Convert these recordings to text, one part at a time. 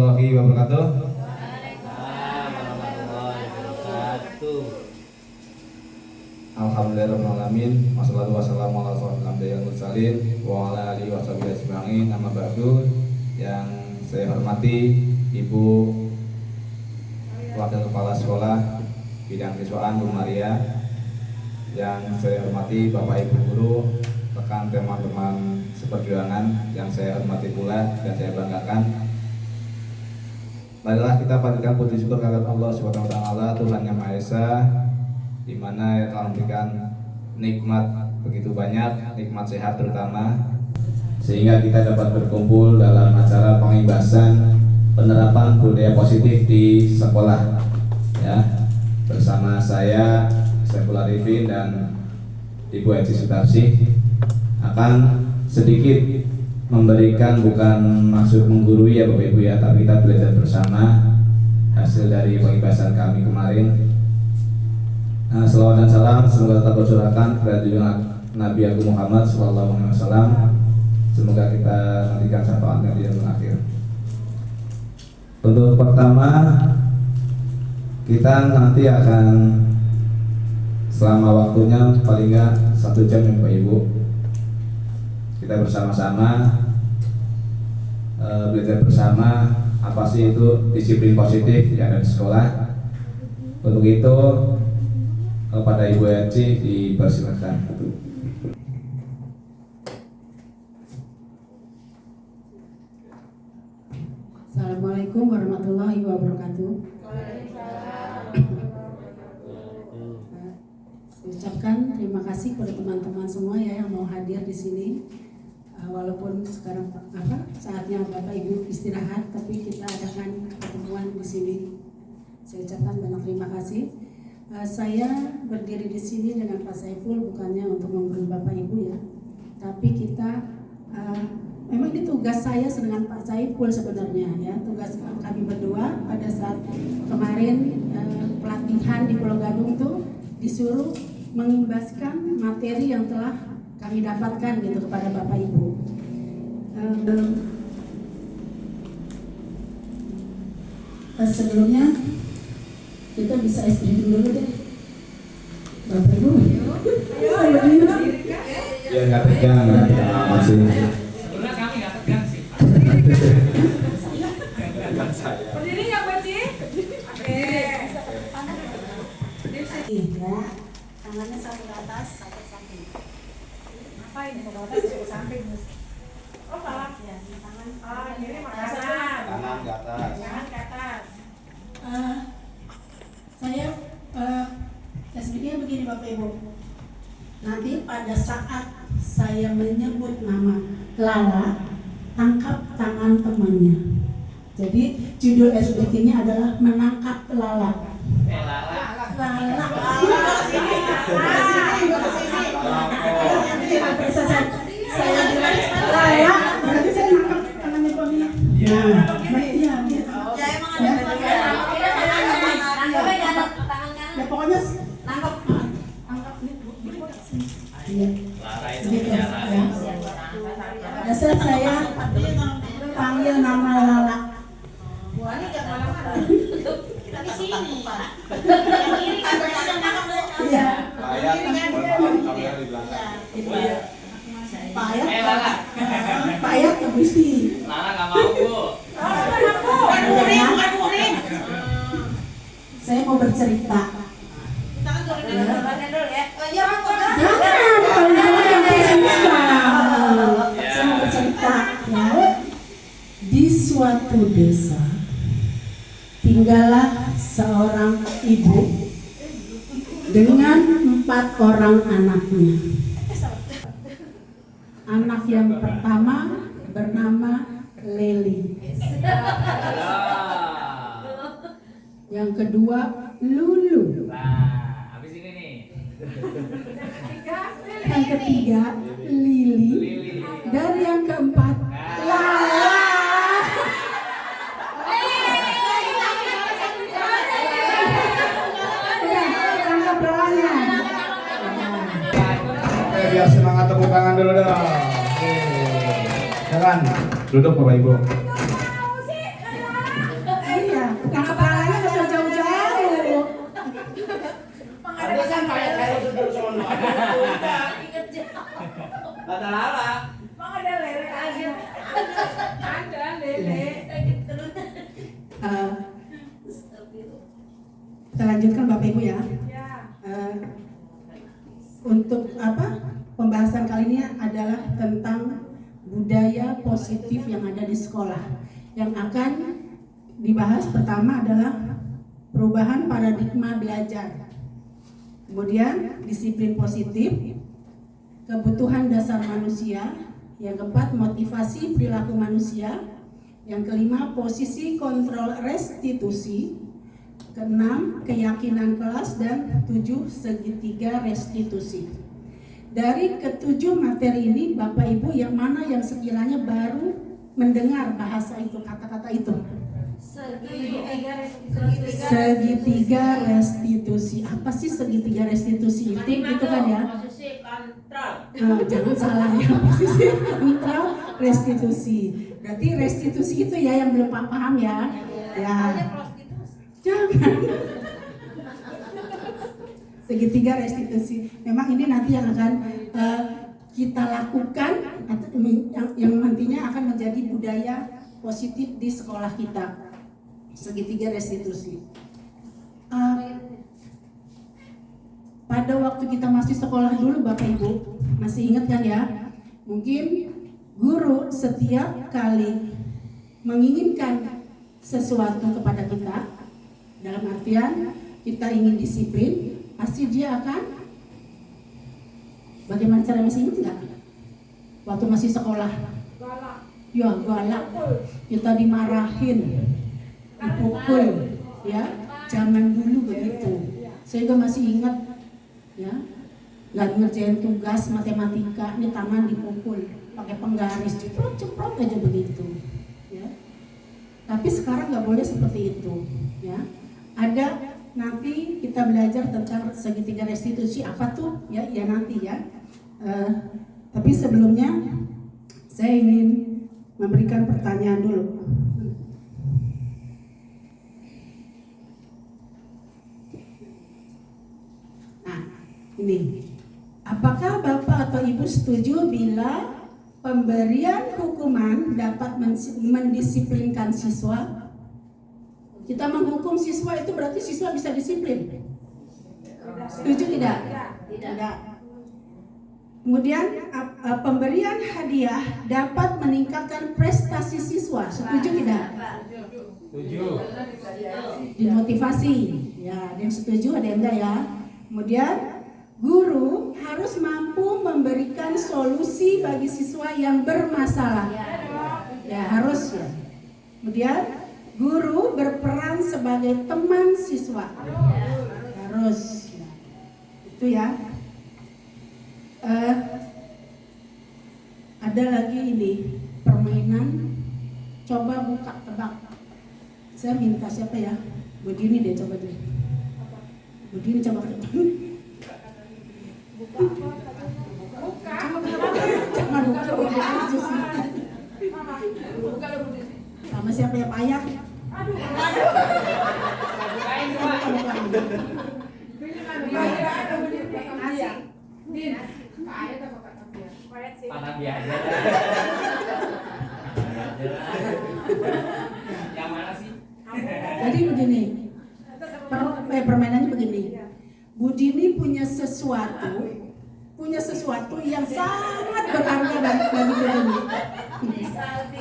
Warahmatullahi wabarakatuh. Alhamdulillahirrahmanirrahim. Wassalatu wassalamu ala asyrofil mursalin wa ala alihi washabihi ajma'in. Amma ba'du. Yang saya hormati Ibu Wakil Kepala Sekolah Bidang Siswaan Bu Maria. Yang saya hormati Bapak Ibu Guru, rekan teman-teman seperjuangan yang saya hormati pula dan saya banggakan. Marilah kita panjatkan puji syukur kepada Allah Subhanahu wa taala, Tuhan Yang Maha Esa, di mana telah memberikan nikmat begitu banyak, nikmat sehat terutama, sehingga kita dapat berkumpul dalam acara pengibasan penerapan budaya positif di sekolah. Ya, bersama saya Saiful Arifin dan Ibu Eci Sutarsi akan sedikit memberikan, bukan maksud menggurui ya Bapak Ibu ya, tapi kita belajar bersama hasil dari pengibasan kami kemarin. Selawat dan salam semoga tetap tercurahkan kepada junjungan Nabi Agung Muhammad SAW. Semoga kita nantikan syafaatnya di yaumul akhir. Untuk pertama, kita nanti akan selama waktunya paling nggak 1 jam ya Bapak Ibu. Kita bersama-sama belajar bersama apa sih itu disiplin positif yang ada di sekolah. Untuk itu kepada Ibu Eci dipersilakan. Assalamualaikum warahmatullahi wabarakatuh. Ucapkan terima kasih kepada teman-teman semua ya yang mau hadir di sini. Walaupun sekarang saatnya Bapak Ibu istirahat, tapi kita adakan pertemuan di sini. Saya ucapkan banyak terima kasih. Saya berdiri di sini dengan Pak Saiful bukannya untuk memberi Bapak Ibu ya, tapi kita memang ini tugas saya dengan Pak Saiful sebenarnya ya, tugas kami berdua pada saat kemarin pelatihan di Pulau Gadung tuh disuruh mengimbaskan materi yang telah kami dapatkan gitu kepada Bapak Ibu. Sebelumnya kita bisa istirahat dulu deh, Bapak Ibu. Ya nggak tegang, masih. Sebenarnya kami nggak tegang sih. Berdiri nggak Pak Ci? Oke. Ya, tangannya satu ke atas, satu ke samping. Apa ini ke atas ke samping? Oh salah. Ya, tangan. Oh ini makanan. Kanan ke atas. Jangan ke atas. Saya sedikitnya begini Bapak Ibu. Nanti pada saat saya menyebut nama Lala, tangkap tangan temannya. Jadi judul SBK-nya adalah menangkap Lala. Lala. Saya bilang Lala, berarti saya nangkap tangannya Pamina. Iya, iya. Ya emang ada Ya pokoknya nangkep. iya. Gitu ya. Biasa saya panggil nama Lala. Wah ini gak malam-malam. Kita di sini. Yang kiri kan berarti nangkep Bu. Iya. Ayat kamera di belakang. Itu ya. Pak Ayat ke Gusti. Lala nggak mau Bu. Bukan muring. Saya mau bercerita. Kita kan turunin dulu ya. Iya Pak. Jangan, kalau yang susah. Saya mau bercerita ya. Di suatu desa tinggallah seorang ibu dengan 4 orang anaknya. Anak yang pertama bernama Leli. Yang kedua Lulu. Nah, habis ini nih. Yang ketiga Lili. Dan yang keempat Lala. Tangkap Lalanya. Biar semangat, tepuk tangan dulu dong. Silakan duduk Bapak Ibu. tangkap palanya nggak usah jauh-jauh. Ada kan kayak duduk sono. Ingat jauh. Ada lala. Mang ada lele aja. Ada lele. Sakit perut. Kita lanjutkan Bapak Ibu ya. Ya. Untuk pembahasan kali ini adalah tentang budaya positif yang ada di sekolah. Yang akan dibahas pertama adalah perubahan paradigma belajar. Kemudian disiplin positif, kebutuhan dasar manusia. Yang keempat, motivasi perilaku manusia. Yang kelima, posisi kontrol restitusi. Keenam, keyakinan kelas. Dan 7, segitiga restitusi. Dari ketujuh materi ini, Bapak Ibu yang mana yang sekiranya baru mendengar bahasa itu, kata-kata itu? Segitiga restitusi. Apa sih segitiga restitusi? Itu kan ya? Posisi kontrol. Jangan salah ya, posisi kontrol restitusi. Berarti restitusi itu ya yang belum paham ya? Ya. Jangan. Segitiga restitusi. Memang ini nanti yang akan kita lakukan atau yang nantinya akan menjadi budaya positif di sekolah kita. Segitiga restitusi. Pada waktu kita masih sekolah dulu Bapak Ibu, masih ingat kan ya? Mungkin guru setiap kali menginginkan sesuatu kepada kita, dalam artian kita ingin disiplin, pasti dia akan bagaimana cara, masih ingat nggak? Waktu masih sekolah, Galak. ya galak, kita dimarahin, dipukul, ya, zaman dulu begitu. Saya juga masih ingat, ya, nggak ngerjain tugas matematika, ini tangan dipukul, pakai penggaris, ceprot aja begitu, ya. Tapi sekarang nggak boleh seperti itu, ya. Ada nanti kita belajar tentang segitiga restitusi apa tuh, ya nanti ya. Tapi sebelumnya saya ingin memberikan pertanyaan dulu. Nah, ini, apakah Bapak atau Ibu setuju bila pemberian hukuman dapat mendisiplinkan siswa? Kita menghukum siswa itu berarti siswa bisa disiplin. Setuju tidak? Tidak. Kemudian pemberian hadiah dapat meningkatkan prestasi siswa. Setuju tidak? Setuju. Dimotivasi. Ya, ada yang setuju, ada yang enggak ya. Kemudian guru harus mampu memberikan solusi bagi siswa yang bermasalah. Ya, harus ya. Kemudian guru berperan sebagai teman siswa. Harus. Itu ya. Ada lagi ini permainan. Coba buka tebak. Saya minta siapa ya? Bu Dini deh, coba deh. Bu Dini coba. Jangan buka. Sama siapa ya, Pak Ayat? Tanah biasa. Yang mana sih? Jadi begini, permainannya begini. Bu Dini punya sesuatu yang sangat berharga bagi Bu Dini.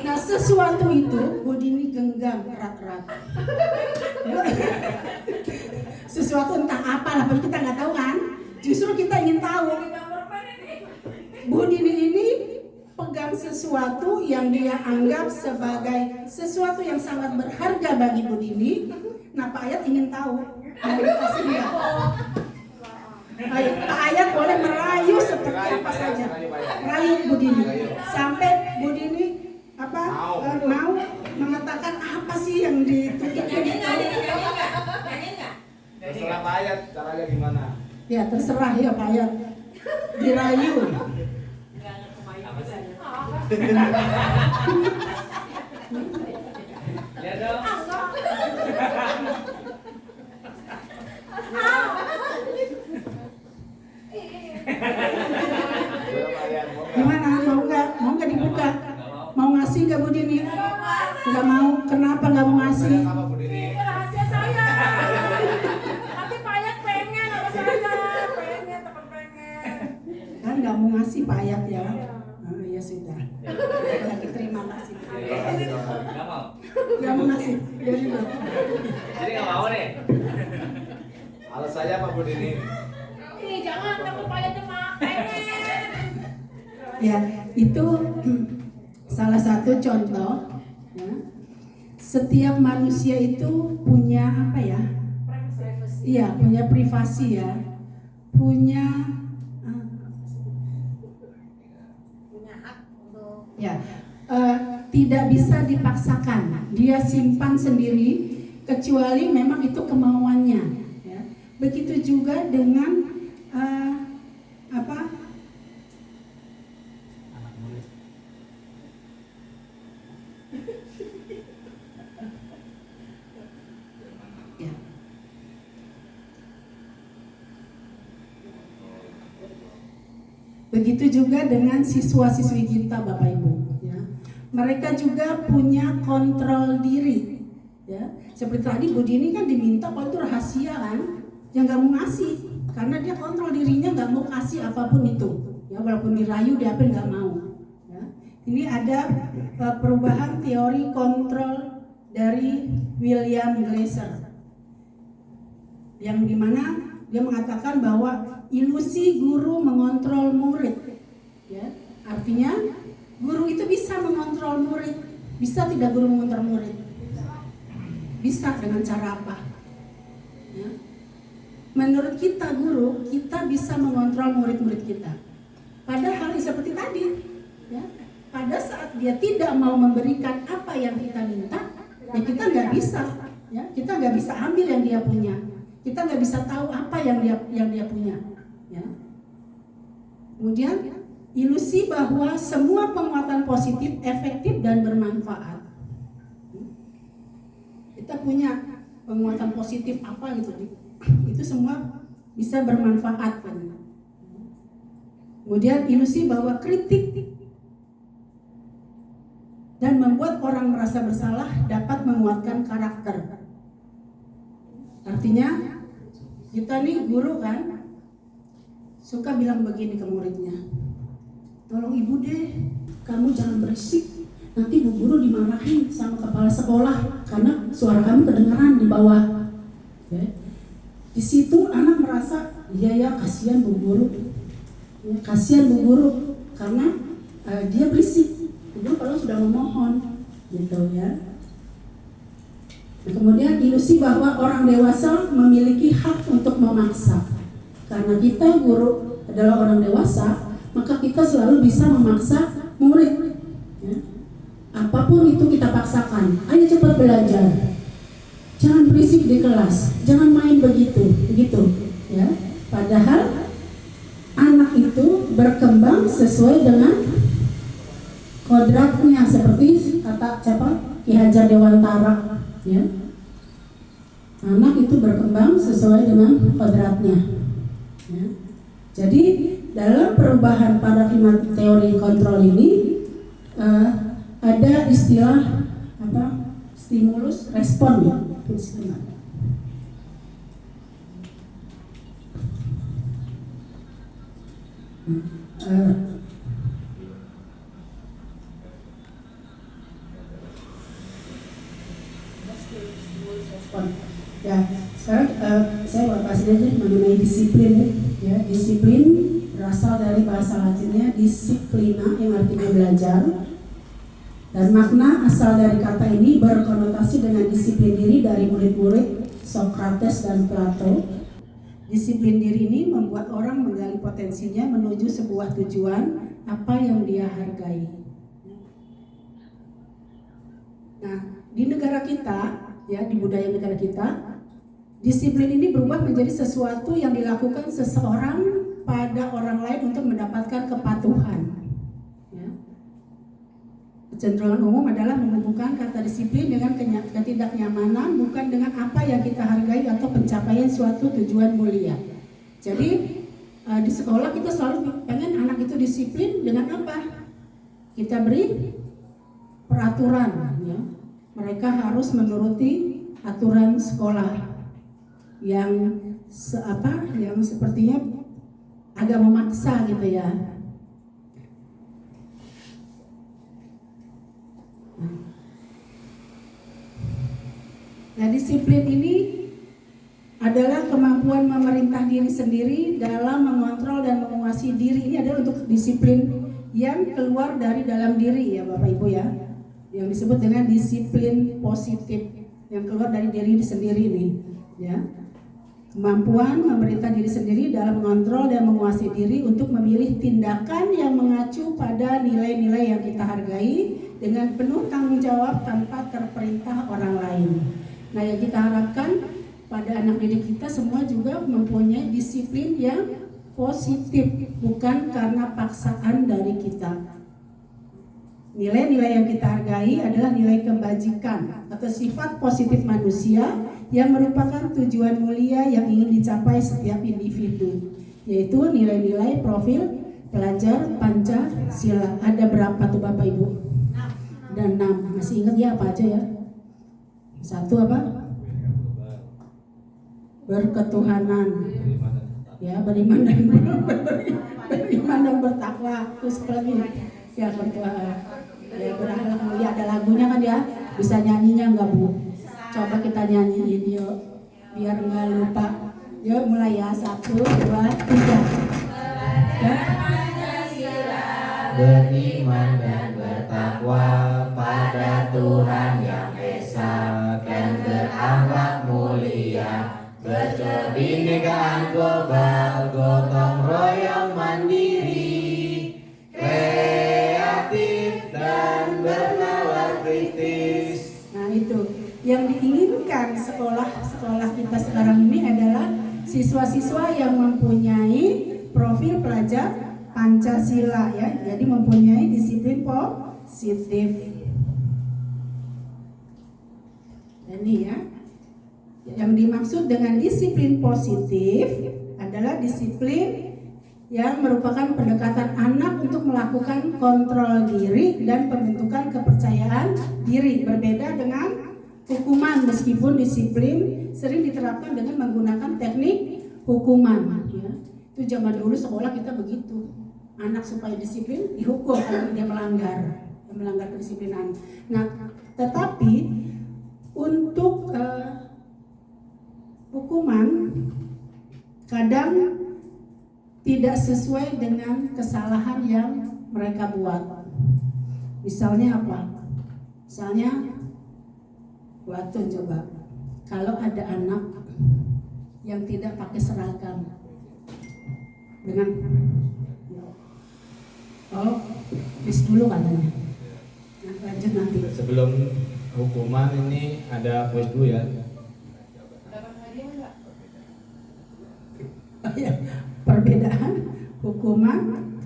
Nah, sesuatu itu Bu Dini genggam erat-erat. Sesuatu entah apa lah, kita nggak tahu kan. Justru kita ingin tahu. Bu Dini ini pegang sesuatu yang dia anggap sebagai sesuatu yang sangat berharga bagi Bu Dini. Nah, Pak Ayat ingin tahu. Mau dikasih nggak? Pak Ayat boleh merayu seperti apa saja. Rayu Bu Dini. Sampai Bu Dini mau mengatakan apa sih yang ditutup ini. Terserah Pak Ayat, caranya gimana? Ya terserah ya Pak Ayat. Dirayu. Lihat dong. Kenapa nggak mau ngasih? Apa Bu Dini? Itu rahasia saya. Tapi Pak Ayat pengen sama saya. Pengen, teman pengen. Kan nggak mau ngasih Pak Ayat ya? Ya sudah. Lagi terima kasih. Nggak mau. Nggak mau ngasih. Jadi Jadi nggak mau nih. Alas saya apa Bu Dini? Ih, jangan takut Pak Ayat cuma pengen. ya itu salah satu contoh. Ya. Setiap manusia itu punya apa ya? Iya, punya privasi ya, punya hak untuk ya tidak bisa dipaksakan. Dia simpan sendiri, kecuali memang itu kemauannya. Ya. Begitu juga dengan apa? Ya. Begitu juga dengan siswa-siswi kita, Bapak Ibu. Ya. Mereka juga punya kontrol diri. Ya. Seperti tadi Bu Dini kan diminta kalau itu rahasia kan, yang nggak mau ngasih, karena dia kontrol dirinya nggak mau kasih apapun itu. Ya, walaupun dirayu dia apa nggak mau. Ya. Ini ada perubahan teori kontrol dari William Glasser, yang dimana dia mengatakan bahwa ilusi guru mengontrol murid, ya, artinya guru itu bisa mengontrol murid. Bisa tidak guru mengontrol murid? Bisa. Dengan cara apa? Ya. Menurut kita guru, kita bisa mengontrol murid-murid kita. Padahal seperti tadi, ya, pada saat dia tidak mau memberikan apa yang kita minta, ya kita nggak bisa, ya, kita nggak bisa ambil yang dia punya. Kita nggak bisa tahu apa yang dia punya. Ya. Kemudian ilusi bahwa semua penguatan positif efektif dan bermanfaat. Kita punya penguatan positif apa gitu, itu semua bisa bermanfaat. Kemudian ilusi bahwa kritik dan membuat orang merasa bersalah dapat menguatkan karakter. Artinya kita nih guru kan suka bilang begini ke muridnya, tolong ibu deh, kamu jangan berisik, nanti bu guru dimarahin sama kepala sekolah karena suara kamu kedengaran di bawah. Ya. Di situ anak merasa, iya ya kasihan bu guru, ya, kasihan bu guru karena dia berisik. Bu kalau sudah memohon, gitu ya. Nah, kemudian ilusi bahwa orang dewasa memiliki hak untuk memaksa. Karena kita guru adalah orang dewasa, maka kita selalu bisa memaksa murid. Ya. Apapun itu kita paksakan. Ayo cepat belajar. Jangan berisik di kelas. Jangan main begitu. Ya. Padahal anak itu berkembang sesuai dengan kodratnya, seperti kata siapa? Ki Hajar Dewantara. Ya. Anak itu berkembang sesuai dengan kodratnya. Ya. Jadi dalam perubahan paradigma teori kontrol ini ada istilah apa? Stimulus respon ya. Ya, sekarang saya mau kasih aja mengenai disiplin. Ya, disiplin berasal dari bahasa Latinnya disciplina yang artinya belajar. Dan makna asal dari kata ini berkonotasi dengan disiplin diri dari murid-murid Socrates dan Plato. Disiplin diri ini membuat orang menggali potensinya menuju sebuah tujuan apa yang dia hargai. Nah, di negara kita, ya, di budaya negara kita, disiplin ini berubah menjadi sesuatu yang dilakukan seseorang pada orang lain untuk mendapatkan kepatuhan. Ya. Kecenderungan umum adalah menghubungkan kata disiplin dengan ketidaknyamanan, bukan dengan apa yang kita hargai atau pencapaian suatu tujuan mulia. Jadi di sekolah kita selalu pengen anak itu disiplin dengan apa? Kita beri peraturan, ya. mereka harus menuruti aturan sekolah yang yang sepertinya agak memaksa gitu ya. Nah, disiplin ini adalah kemampuan memerintah diri sendiri dalam mengontrol dan menguasai diri. Ini adalah untuk disiplin yang keluar dari dalam diri ya Bapak Ibu ya, yang disebut dengan disiplin positif yang keluar dari diri sendiri ini ya. Kemampuan memerintah diri sendiri dalam mengontrol dan menguasai diri untuk memilih tindakan yang mengacu pada nilai-nilai yang kita hargai dengan penuh tanggung jawab tanpa terperintah orang lain. Nah, yang kita harapkan pada anak didik kita semua juga mempunyai disiplin yang positif, bukan karena paksaan dari kita. Nilai-nilai yang kita hargai adalah nilai kebajikan atau sifat positif manusia yang merupakan tujuan mulia yang ingin dicapai setiap individu, yaitu nilai-nilai profil pelajar Pancasila. Ada berapa tuh Bapak Ibu? Ada 6. Masih ingat ya apa aja ya? 1 apa? Berketuhanan, ya, beriman dan bertakwa. Terus apa lagi? Ya, bertakwa. Ya, berakhlak mulia. Ada lagunya kan ya? Bisa nyanyinya enggak Bu? Coba kita nyanyiin yuk, biar enggak lupa. Yuk mulai ya, 1, 2, 3. Ya. Beriman dan bertakwa pada Tuhan Yang Esa dan berakhlak mulia, berkebinekaan global, gotong royong mandiri, kreatif dan bernalar kritis. Nah itu yang diinginkan sekolah kita sekarang ini adalah siswa-siswa yang mempunyai profil pelajar Pancasila ya, jadi mempunyai disiplin positif. Ini ya, yang dimaksud dengan disiplin positif adalah disiplin yang merupakan pendekatan anak untuk melakukan kontrol diri dan pembentukan kepercayaan diri, berbeda dengan hukuman. Meskipun disiplin sering diterapkan dengan menggunakan teknik hukuman ya. Itu zaman dulu sekolah kita begitu, anak supaya disiplin dihukum kalau dia melanggar kedisiplinan. Nah, tetapi untuk hukuman kadang tidak sesuai dengan kesalahan yang mereka buat. Misalnya apa? Misalnya waktu coba, kalau ada anak yang tidak pakai seragam dengan bis dulu katanya. Nah, lanjut nanti. Sebelum hukuman ini ada kuis dulu ya. Perbedaan hukuman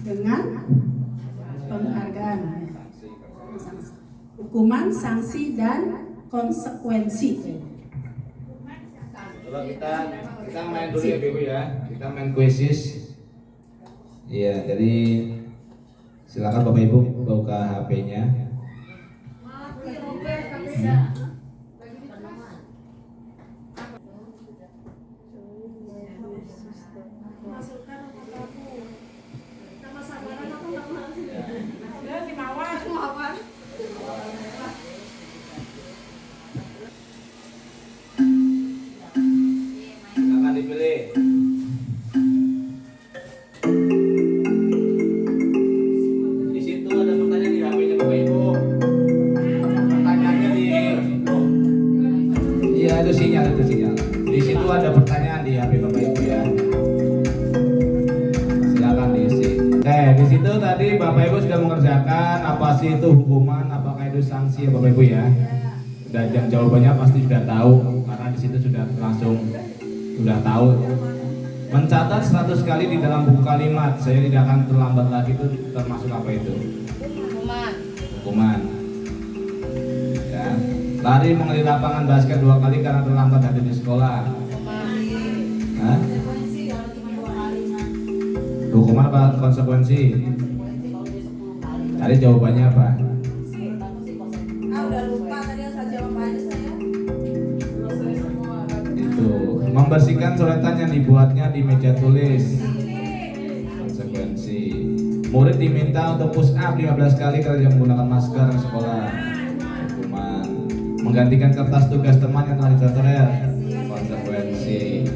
dengan penghargaan. Hukuman, sanksi, dan konsekuensi. Coba kita main dulu ya Ibu ya. Kita main kuisis. Iya, jadi silakan Bapak Ibu buka HP-nya. Silakan dipilih. Di situ ada pertanyaan di HP-nya Bapak Ibu. Pertanyaannya di iya, itu sinyal. Di situ ada pertanyaan di HP Bapak Ibu ya. Silakan diisi. Di situ tadi Bapak Ibu sudah mengerjakan apa sih itu hukuman, apakah itu sanksi ya Bapak Ibu ya. Dan jawabannya pasti sudah tahu karena di situ sudah tahu. Mencatat 100 kali di dalam buku kalimat, saya tidak akan terlambat lagi, itu termasuk apa itu? Hukuman. Ya. Lari mengelilingi lapangan basket 2 kali karena terlambat hadir di sekolah. Hah? Hukuman apa konsekuensi? Tadi jawabannya apa? Udah lupa tadi yang saya jawab. Membersihkan coretan yang dibuatnya di meja tulis. Konsekuensi. Murid diminta untuk push up 15 kali kalau dia menggunakan masker di sekolah. Hukuman. Menggantikan kertas tugas teman yang telah dicoret. Konsekuensi.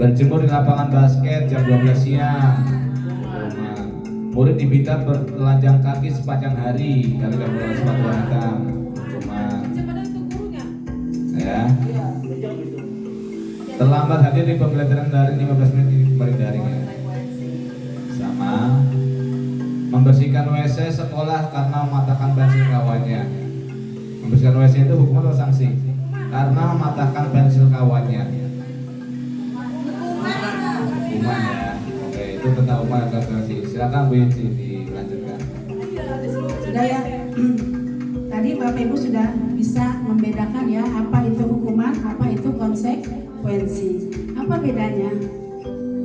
Berjemur di lapangan basket jam 12 siang. Hukuman. Murid diminta bertelanjang kaki sepanjang hari kalau tidak menggunakan sepatu hitam. Hukuman. Ya. Terlambat hadir di pembelajaran daring 15 menit kembali daring ya. Sama. Membersihkan WC sekolah karena mematahkan pensil kawannya. Membersihkan WC itu hukuman atau sanksi? Karena mematahkan pensil kawannya. Hukuman ya. Oke, itu tentang hukuman atau sanksi. Silakan Bu Yunci dilanjutkan. Sudah ya. Tadi Bapak Ibu sudah bisa membedakan ya apa itu hukuman, apa itu konsekuensi. Apa bedanya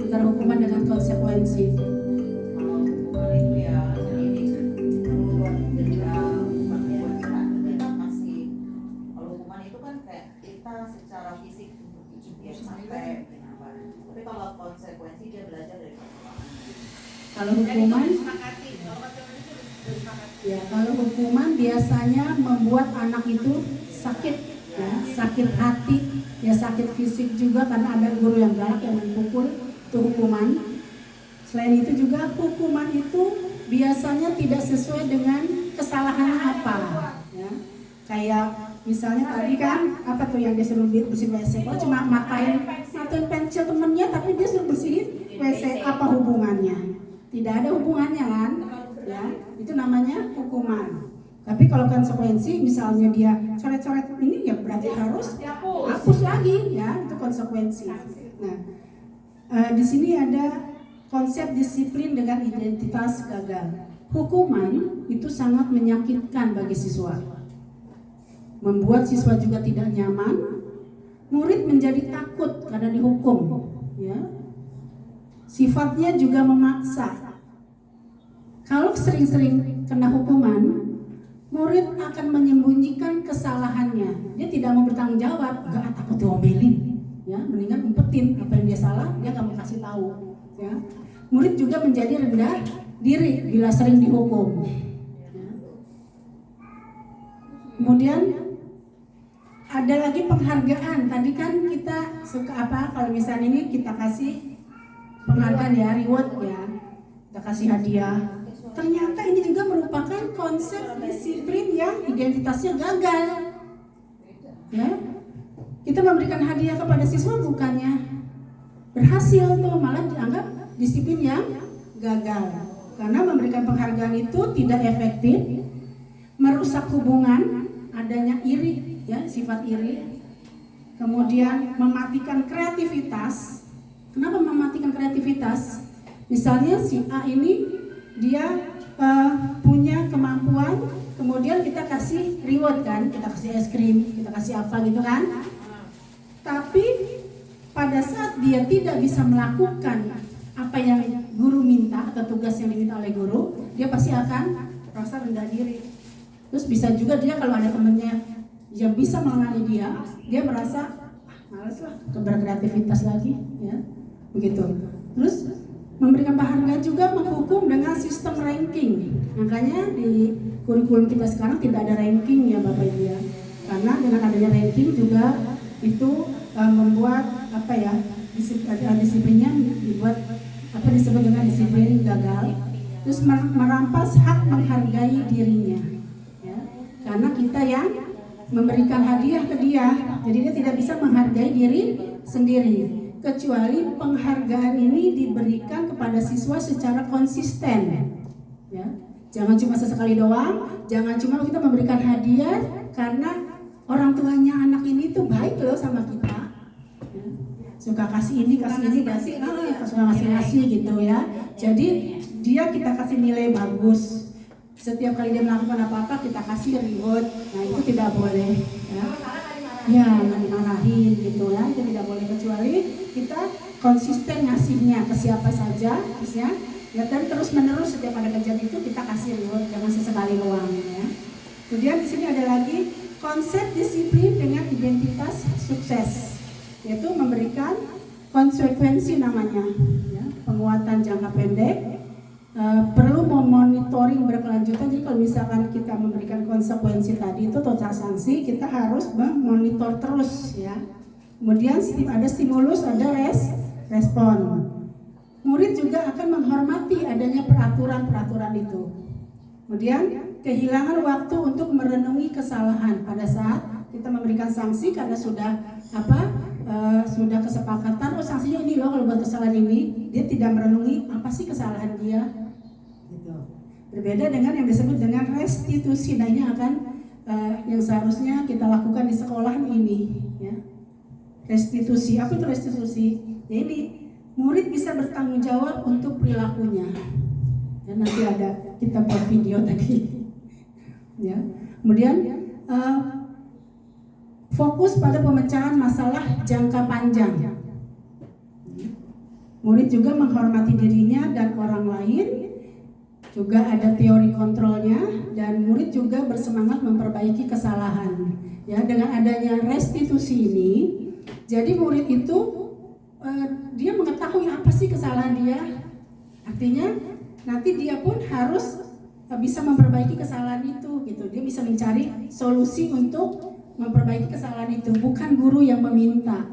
antara hukuman dengan konsekuensi? Kalau hukuman itu ya ini membuat dendam, kita kasih. Kalau hukuman itu kan kayak kita secara fisik biar sampai apa. Tapi kalau konsekuensi dia belajar dari kesalahan. Kalau hukuman, ya kalau hukuman biasanya membuat anak itu sakit, ya, sakit hati, ya sakit fisik juga karena ada guru yang galak yang memukul, itu hukuman. Selain itu juga hukuman itu biasanya tidak sesuai dengan kesalahannya apa, ya. Kayak misalnya tadi kan apa tuh yang disuruh bersih WC, oh cuma matain pensil temennya tapi dia suruh bersihin WC, apa hubungannya? Tidak ada hubungannya kan, ya itu namanya hukuman. Tapi kalau konsekuensi misalnya dia coret-coret ini ya berarti harus hapus lagi, ya itu konsekuensi. Nah di sini ada konsep disiplin dengan identitas gagal. Hukuman itu sangat menyakitkan bagi siswa, membuat siswa juga tidak nyaman. Murid menjadi takut karena dihukum, ya. Sifatnya juga memaksa. Kalau sering-sering kena hukuman, murid akan menyembunyikan kesalahannya. Dia tidak mau bertanggung jawab, gak takut diomelin, ya. Mendingan umpetin apa yang dia salah, dia gak mau kasih tahu, ya. Murid juga menjadi rendah diri bila sering dihukum, ya. Kemudian ada lagi penghargaan. Tadi kan kita suka apa? Kalau misalnya ini kita kasih penghargaan ya, reward ya, kita kasih hadiah. Ternyata ini juga merupakan konsep disiplin yang identitasnya gagal, ya. Kita memberikan hadiah kepada siswa bukannya berhasil tuh, malah dianggap disiplin yang gagal. Karena memberikan penghargaan itu tidak efektif, merusak hubungan, adanya iri, ya, sifat iri. Kemudian mematikan kreativitas. Kenapa mematikan kreativitas? Misalnya si A ini dia punya kemampuan, kemudian kita kasih reward kan, kita kasih es krim, kita kasih apa gitu kan. Tapi pada saat dia tidak bisa melakukan apa yang guru minta atau tugas yang diminta oleh guru, dia pasti akan merasa rendah diri. Terus bisa juga dia kalau ada temennya yang bisa mengenali dia merasa malas lah, berkreativitas lagi, ya begitu. Terus memberikan penghargaan juga menghukum dengan sistem ranking. Makanya di kurikulum kita sekarang tidak ada ranking ya Bapak Ibu ya. Karena dengan adanya ranking juga itu membuat apa ya, disiplinnya dibuat apa disebut dengan disiplin gagal. Terus merampas hak menghargai dirinya, ya. Karena kita yang memberikan hadiah ke dia, jadi dia tidak bisa menghargai diri sendiri. Kecuali penghargaan ini diberikan kepada siswa secara konsisten, ya. Jangan cuma sesekali doang, jangan cuma kita memberikan hadiah karena orang tuanya anak ini tuh baik loh sama kita, ya. Suka kasih ini suka ngasih gitu ya. Jadi dia kita kasih nilai bagus. Setiap kali dia melakukan apa-apa kita kasih reward. Nah itu tidak boleh, ya. Ya, dimarahin gitu ya, itu tidak boleh, kecuali kita konsisten ngasihnya ke siapa saja, ya, dan terus menerus setiap ada kejadian itu kita kasih reward, jangan sesekali doang, ya. Kemudian di sini ada lagi konsep disiplin dengan identitas sukses. yaitu memberikan konsekuensi namanya, ya, penguatan jangka pendek. Perlu memonitoring berkelanjutan. Jadi kalau misalkan kita memberikan konsekuensi tadi itu total sanksi, kita harus memonitor terus, ya. Kemudian ada stimulus, ada respon. Murid juga akan menghormati adanya peraturan itu. Kemudian kehilangan waktu untuk merenungi kesalahan pada saat kita memberikan sanksi karena sudah sudah kesepakatan, oh sanksinya ini loh kalau buat kesalahan ini, dia tidak merenungi apa sih kesalahan dia. Gitu. Berbeda dengan yang disebut dengan restitusi. Nah ini akan yang seharusnya kita lakukan di sekolah ini, ya. Restitusi, apa itu restitusi? Ya ini murid bisa bertanggung jawab untuk perilakunya. Dan nanti ada kita buat video tadi, ya. Kemudian fokus pada pemecahan masalah jangka panjang. Murid juga menghormati dirinya dan orang lain. Juga ada teori kontrolnya, dan murid juga bersemangat memperbaiki kesalahan. Ya, dengan adanya restitusi ini, jadi murid itu dia mengetahui apa sih kesalahan dia. Artinya nanti dia pun harus bisa memperbaiki kesalahan itu, gitu. Dia bisa mencari solusi untuk memperbaiki kesalahan itu, bukan guru yang meminta,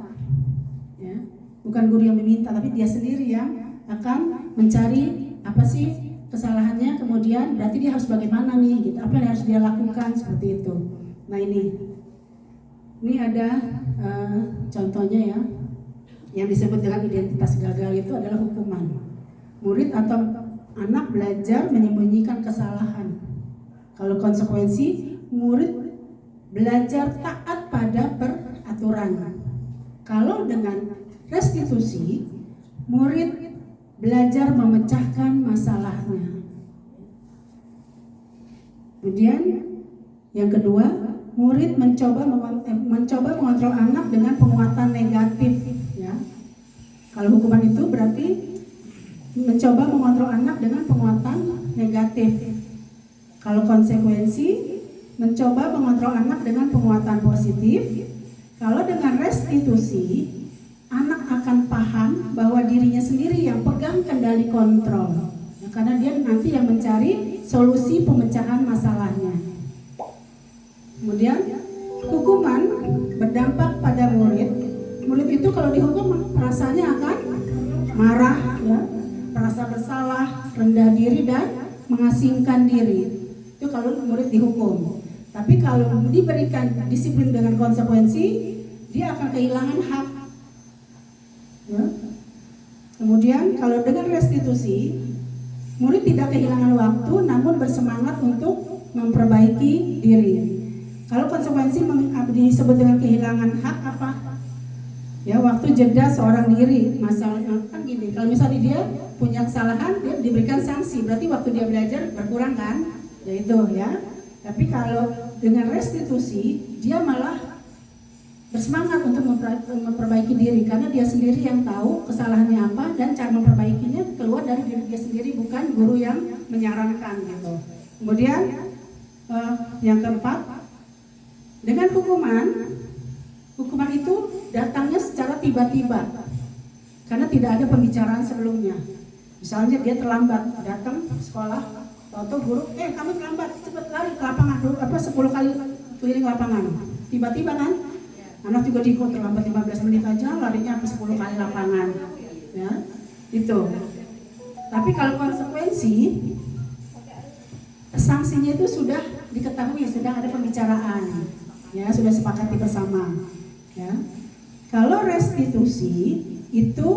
ya, bukan guru yang meminta, tapi dia sendiri yang akan mencari apa sih kesalahannya, kemudian berarti dia harus bagaimana nih, gitu, apa yang harus dia lakukan, seperti itu. Nah ini ada contohnya, ya, yang disebut dengan identitas gagal itu adalah hukuman. Murid atau anak belajar menyembunyikan kesalahan. Kalau konsekuensi, murid belajar taat pada peraturan. Kalau dengan restitusi, murid belajar memecahkan masalahnya. Kemudian yang kedua, murid mencoba mengontrol anak dengan penguatan negatif, ya. Kalau hukuman itu berarti mencoba mengontrol anak dengan penguatan negatif. Kalau konsekuensi, mencoba mengontrol anak dengan penguatan positif. Kalau dengan restitusi, anak akan paham bahwa dirinya sendiri yang pegang kendali kontrol, ya, karena dia nanti yang mencari solusi pemecahan masalahnya. Kemudian hukuman berdampak pada murid. Murid itu kalau dihukum perasaannya akan marah, ya, merasa bersalah, rendah diri, dan mengasingkan diri. Itu kalau murid dihukum. Tapi kalau diberikan disiplin dengan konsekuensi, dia akan kehilangan hak. Ya. Kemudian kalau dengan restitusi, murid tidak kehilangan waktu, namun bersemangat untuk memperbaiki diri. Kalau konsekuensi disebut dengan kehilangan hak apa? Ya, waktu jeda seorang diri. Masalahnya kan gini, kalau misalnya dia punya kesalahan, dia diberikan sanksi, berarti waktu dia belajar berkurang kan? Ya itu, ya. Tapi kalau dengan restitusi, dia malah bersemangat untuk memperbaiki diri, karena dia sendiri yang tahu kesalahannya apa dan cara memperbaikinya keluar dari diri dia sendiri, bukan guru yang menyarankan, gitu. Kemudian yang keempat, dengan hukuman itu datangnya secara tiba-tiba karena tidak ada pembicaraan sebelumnya. Misalnya dia terlambat datang sekolah, tahu guru, kamu terlambat, cepat lari ke lapangan, 10 kali keliling lapangan. Tiba-tiba kan, anak juga diikut, terlambat 15 menit aja, larinya sampai 10 kali lapangan. Ya, itu. Tapi kalau konsekuensi, sanksinya itu sudah diketahui, sudah ada pembicaraan, ya, sudah sepakati bersama. Ya. Kalau restitusi itu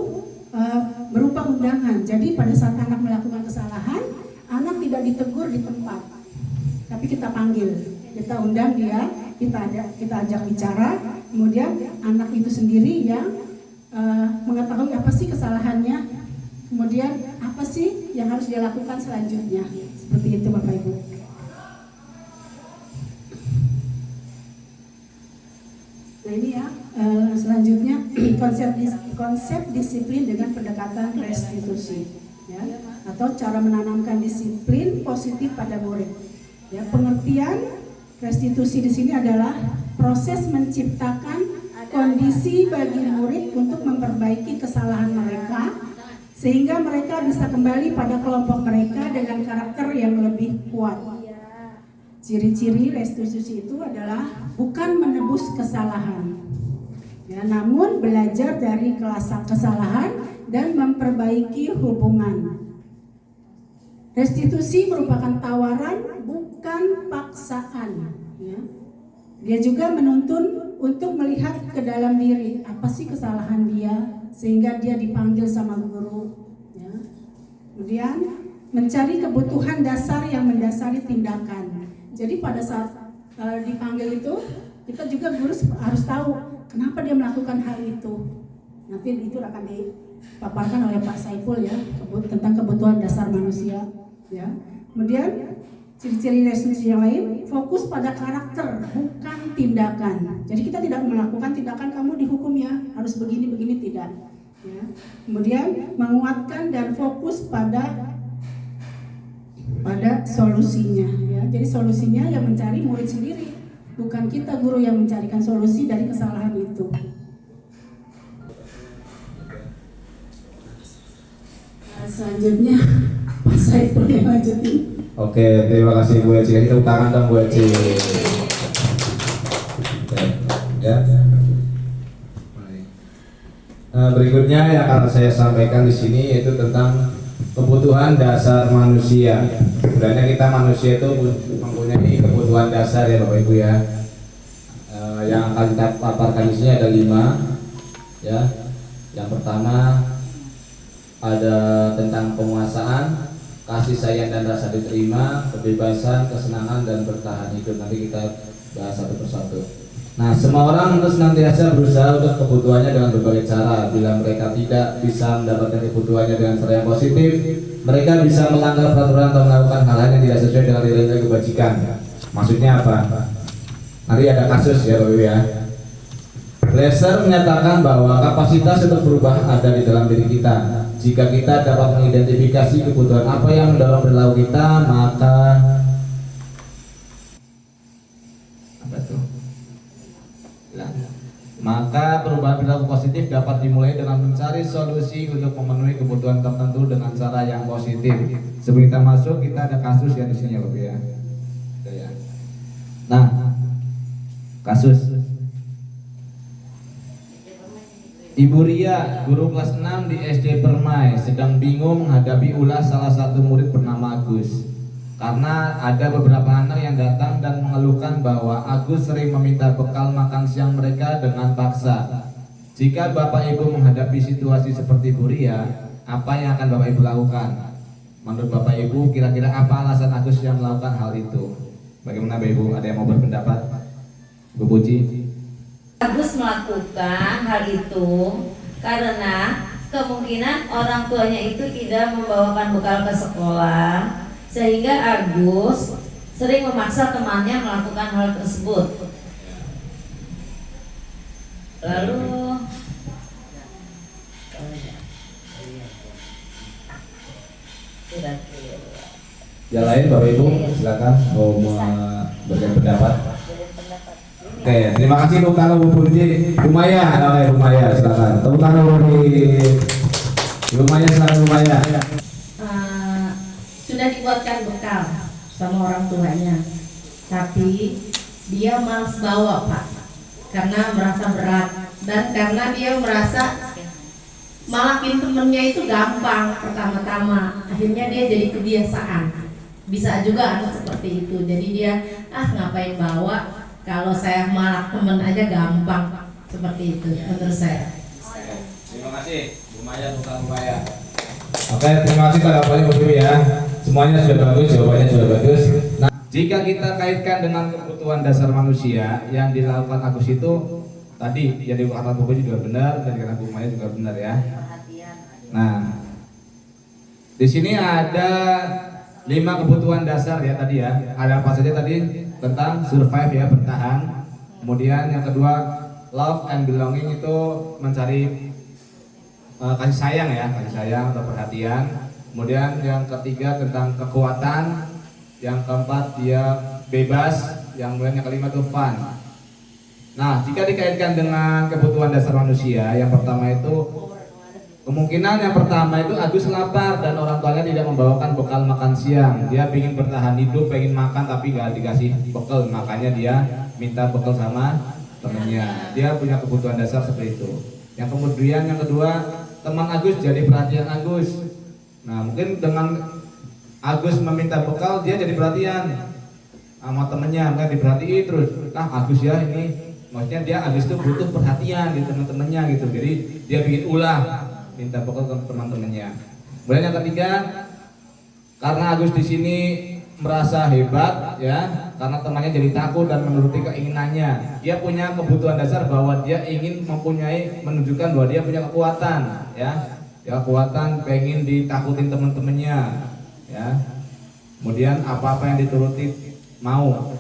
berupa undangan. Jadi pada saat anak melakukan kesalahan, anak tidak ditegur di tempat, tapi kita panggil, kita undang dia, kita ajak bicara, kemudian anak itu sendiri yang mengetahui apa sih kesalahannya, kemudian apa sih yang harus dia lakukan selanjutnya. Seperti itu Bapak Ibu. Nah ini ya, selanjutnya konsep disiplin dengan pendekatan restitusi, ya, atau cara menanamkan disiplin positif pada murid. Ya, pengertian restitusi di sini adalah proses menciptakan kondisi tradisi bagi murid untuk memperbaiki kesalahan mereka sehingga mereka bisa kembali pada kelompok mereka dengan karakter yang lebih kuat. Ciri-ciri restitusi itu adalah bukan menebus kesalahan, ya, namun belajar dari kesalahan dan memperbaiki hubungan. Restitusi merupakan tawaran, bukan paksaan. Ya. Dia juga menuntun untuk melihat ke dalam diri, apa sih kesalahan dia, sehingga dia dipanggil sama guru. Ya. Kemudian mencari kebutuhan dasar yang mendasari tindakan. Jadi pada saat dipanggil itu, kita juga guru harus tahu kenapa dia melakukan hal itu. Nanti itu akan dipaparkan oleh Pak Saiful ya, tentang kebutuhan dasar manusia. Ya. Kemudian ciri-ciri restitusi yang lain, fokus pada karakter, bukan tindakan. Jadi kita tidak melakukan tindakan kamu dihukum ya, harus begini-begini, tidak. Ya. Kemudian menguatkan dan fokus pada solusinya. Ya. Jadi solusinya yang mencari murid sendiri, bukan kita guru yang mencarikan solusi dari kesalahan itu. Selanjutnya Pak Saiful yang lanjutin. Oke, terima kasih Bu Eci. Tepuk tangan dong Bu Eci. Ya. Nah, berikutnya yang akan saya sampaikan di sini yaitu tentang kebutuhan dasar manusia. Sebenarnya kita manusia itu mempunyai kebutuhan dasar ya Bapak Ibu ya. Yang akan kita paparkan di sini ada 5. Ya. Yang pertama ada tentang penguasaan, kasih sayang dan rasa diterima, kebebasan, kesenangan dan bertahan hidup. Nanti kita bahas satu persatu. Nah, semua orang terus senantiasa berusaha untuk kebutuhannya dengan berbagai cara. Bila mereka tidak bisa mendapatkan kebutuhannya dengan cara yang positif, mereka bisa melanggar peraturan atau melakukan hal-hal yang tidak sesuai dengan nilai-nilai kebajikan. Maksudnya apa? Nanti ada kasus ya Bapak Ibu ya. Glaser menyatakan bahwa kapasitas untuk berubah ada di dalam diri kita. Jika kita dapat mengidentifikasi kebutuhan apa yang mendorong perilaku kita, maka perubahan perilaku positif dapat dimulai dengan mencari solusi untuk memenuhi kebutuhan tertentu dengan cara yang positif. Sebelum kita masuk, kita ada kasus ya di sini ya Bapak ya. Nah, kasus Ibu Ria, guru kelas 6 di SD Permai, sedang bingung menghadapi ulah salah satu murid bernama Agus. Karena ada beberapa anak yang datang dan mengeluhkan bahwa Agus sering meminta bekal makan siang mereka dengan paksa. Jika Bapak Ibu menghadapi situasi seperti Ibu Ria, apa yang akan Bapak Ibu lakukan? Menurut Bapak Ibu, kira-kira apa alasan Agus yang melakukan hal itu? Bagaimana Bapak Ibu? Ada yang mau berpendapat? Bu Puji? Agus melakukan hal itu karena kemungkinan orang tuanya itu tidak membawakan bekal ke sekolah, sehingga Agus sering memaksa temannya melakukan hal tersebut. Lalu yang lain Bapak Ibu silakan mau memberikan pendapat. Oke, terima kasih untuk tangan Bu Puji. Bu Maya, oke Bu Maya silakan. Tepuk tangan Bu Maya, silakan Bu Maya. Sudah dibuatkan bekal sama orang tuanya, tapi dia malas bawa Pak, karena merasa berat dan karena dia merasa malakin temennya itu gampang pertama-tama, akhirnya dia jadi kebiasaan. Bisa juga anak seperti itu, jadi dia ngapain bawa, kalau saya malak temen aja gampang, seperti itu menurut saya. Terima kasih Bu Maya, bukan Bu Maya. Oke, terima kasih tanggapannya Bu ya. Semuanya sudah bagus, jawabannya sudah bagus. Nah, jika kita kaitkan dengan kebutuhan dasar manusia yang dilakukan Agus itu tadi, yang dikatakan Bu juga benar dan dikatakan Bu Maya juga benar ya. Nah, di sini ada 5 kebutuhan dasar ya tadi ya. Ada apa saja tadi? Tentang survive ya, bertahan. Kemudian yang kedua, love and belonging itu mencari kasih sayang ya, kasih sayang atau perhatian. Kemudian yang ketiga tentang kekuatan. Yang keempat dia bebas. Yang kelima itu fun. Nah, jika dikaitkan dengan kebutuhan dasar manusia, yang pertama itu kemungkinan yang pertama itu Agus lapar dan orang tuanya tidak membawakan bekal makan siang. Dia ingin bertahan hidup, pengen makan tapi gak dikasih bekal, makanya dia minta bekal sama temennya. Dia punya kebutuhan dasar seperti itu. Yang kemudian yang kedua, teman Agus jadi perhatian Agus. Nah, mungkin dengan Agus meminta bekal, dia jadi perhatian sama temennya, kan diperhatiin terus. Agus ya ini, maksudnya dia Agus itu butuh perhatian di teman-temannya gitu. Jadi dia bikin ulah, minta bekal ke teman-temannya. Kemudian yang ketiga, karena Agus di sini merasa hebat ya, karena temannya jadi takut dan menuruti keinginannya. Dia punya kebutuhan dasar bahwa dia ingin menunjukkan bahwa dia punya kekuatan ya. Ya, kekuatan pengen ditakutin teman-temannya ya. Kemudian apa-apa yang dituruti mau.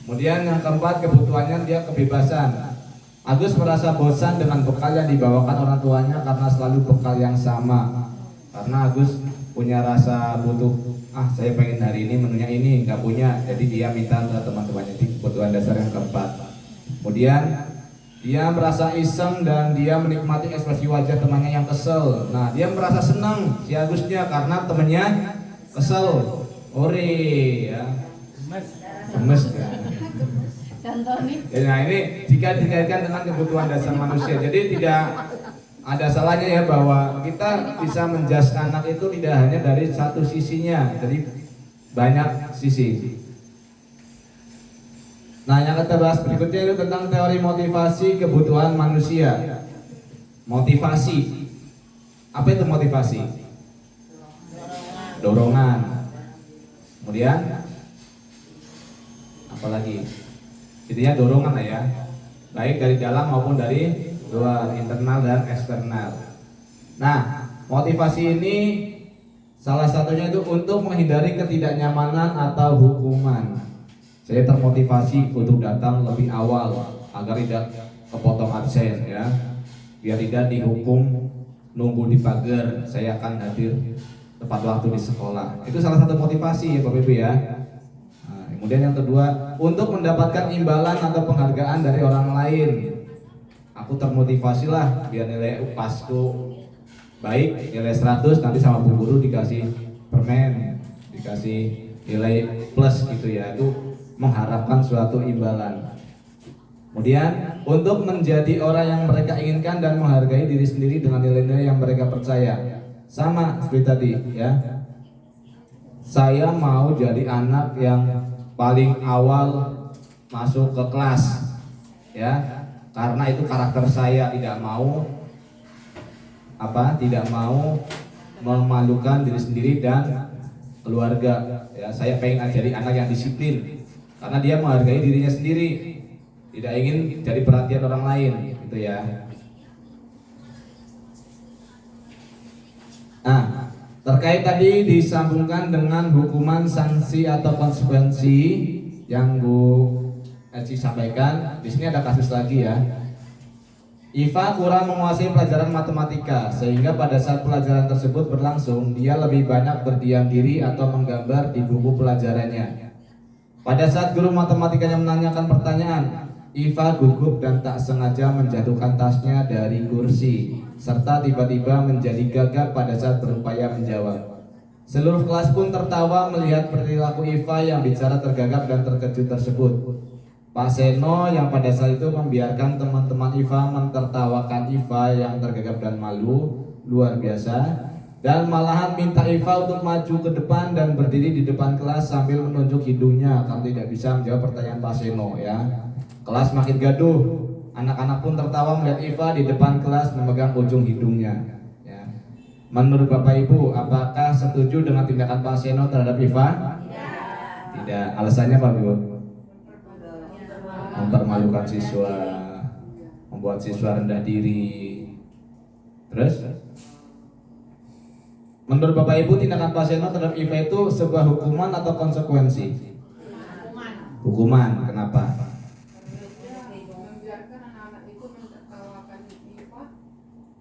Kemudian yang keempat, kebutuhannya dia kebebasan. Agus merasa bosan dengan bekal yang dibawakan orang tuanya karena selalu bekal yang sama. Karena Agus punya rasa butuh, saya pengen hari ini menunya ini, nggak punya, jadi dia minta ke teman-temannya. Itu kebutuhan dasar yang keempat. Kemudian dia merasa iseng dan dia menikmati ekspresi wajah temannya yang kesel. Nah, dia merasa senang si Agusnya karena temannya kesel. Ore ya. Gemes kan. Contoh nih. Nah, ini jika dikaitkan dengan kebutuhan dasar manusia. Jadi tidak ada salahnya ya bahwa kita bisa menjudge anak itu tidak hanya dari satu sisinya, jadi banyak sisi. Nah, yang kita bahas berikutnya itu tentang teori motivasi kebutuhan manusia. Motivasi. Apa itu motivasi? Dorongan. Kemudian apalagi? Intinya dorongan lah ya. Baik dari dalam maupun dari luar, internal dan eksternal. Nah, motivasi ini salah satunya itu untuk menghindari ketidaknyamanan atau hukuman. Saya termotivasi untuk datang lebih awal agar tidak kepotong absen ya. Biar tidak dihukum nunggu di pagar, saya akan hadir tepat waktu di sekolah. Itu salah satu motivasi ya Bapak Ibu ya. Nah, kemudian yang kedua, untuk mendapatkan imbalan atau penghargaan dari orang lain. Aku termotivasi lah biar nilai UPASku baik, nilai 100, nanti sama bu guru dikasih permen, dikasih nilai plus gitu ya. Itu mengharapkan suatu imbalan. Kemudian untuk menjadi orang yang mereka inginkan dan menghargai diri sendiri dengan nilai-nilai yang mereka percaya. Sama seperti tadi ya. Saya mau jadi anak yang paling awal masuk ke kelas ya. Karena itu karakter saya, tidak mau memalukan diri sendiri dan keluarga ya. Saya pengen jadi anak yang disiplin karena dia menghargai dirinya sendiri, tidak ingin jadi perhatian orang lain gitu ya. Nah, terkait tadi disambungkan dengan hukuman, sanksi atau konsekuensi yang Bu Eci sampaikan. Di sini ada kasus lagi ya. Iva kurang menguasai pelajaran matematika sehingga pada saat pelajaran tersebut berlangsung dia lebih banyak berdiam diri atau menggambar di buku pelajarannya. Pada saat guru matematikanya menanyakan pertanyaan, Iva gugup dan tak sengaja menjatuhkan tasnya dari kursi serta tiba-tiba menjadi gagap pada saat berupaya menjawab. Seluruh kelas pun tertawa melihat perilaku Iva yang bicara tergagap dan terkejut tersebut. Pak Seno yang pada saat itu membiarkan teman-teman Iva mentertawakan Iva yang tergagap dan malu luar biasa, dan malahan minta Iva untuk maju ke depan dan berdiri di depan kelas sambil menunjuk hidungnya karena tidak bisa menjawab pertanyaan Pak Seno ya. Kelas makin gaduh, anak-anak pun tertawa melihat Iva di depan kelas memegang ujung hidungnya ya. Menurut Bapak Ibu, apakah setuju dengan tindakan Pak Seno terhadap Iva? Tidak. Alasannya Pak Ibu? Mempermalukan siswa, membuat siswa rendah diri. Terus, menurut Bapak Ibu tindakan Pak Seno terhadap Iva itu sebuah hukuman atau konsekuensi? Hukuman. Kenapa? Membiarkan anak-anak itu menertawakan IPA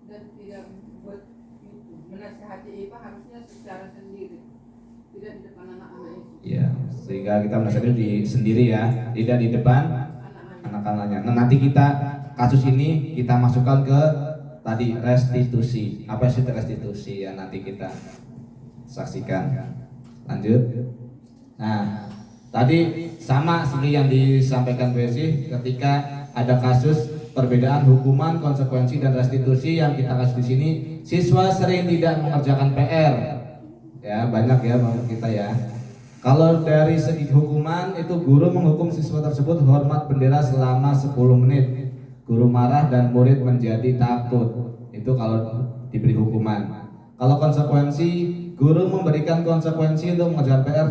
dan tidak membuat itu. Menasihati IPA harusnya secara sendiri, tidak di depan anak-anak itu. Ya, sehingga kita menasihati di sendiri ya, tidak di depan anak-anaknya. Nah, nanti kita kasus ini kita masukkan ke tadi restitusi. Apa sih restitusi ya, nanti kita saksikan. Lanjut. Nah, tadi sama seperti yang disampaikan Bu Esi, ketika ada kasus perbedaan hukuman, konsekuensi dan restitusi yang kita kasih di sini, siswa sering tidak mengerjakan PR. Ya, banyak ya kita ya. Kalau dari segi hukuman itu guru menghukum siswa tersebut hormat bendera selama 10 menit. Guru marah dan murid menjadi takut. Itu kalau diberi hukuman. Kalau konsekuensi, guru memberikan konsekuensi untuk mengerjakan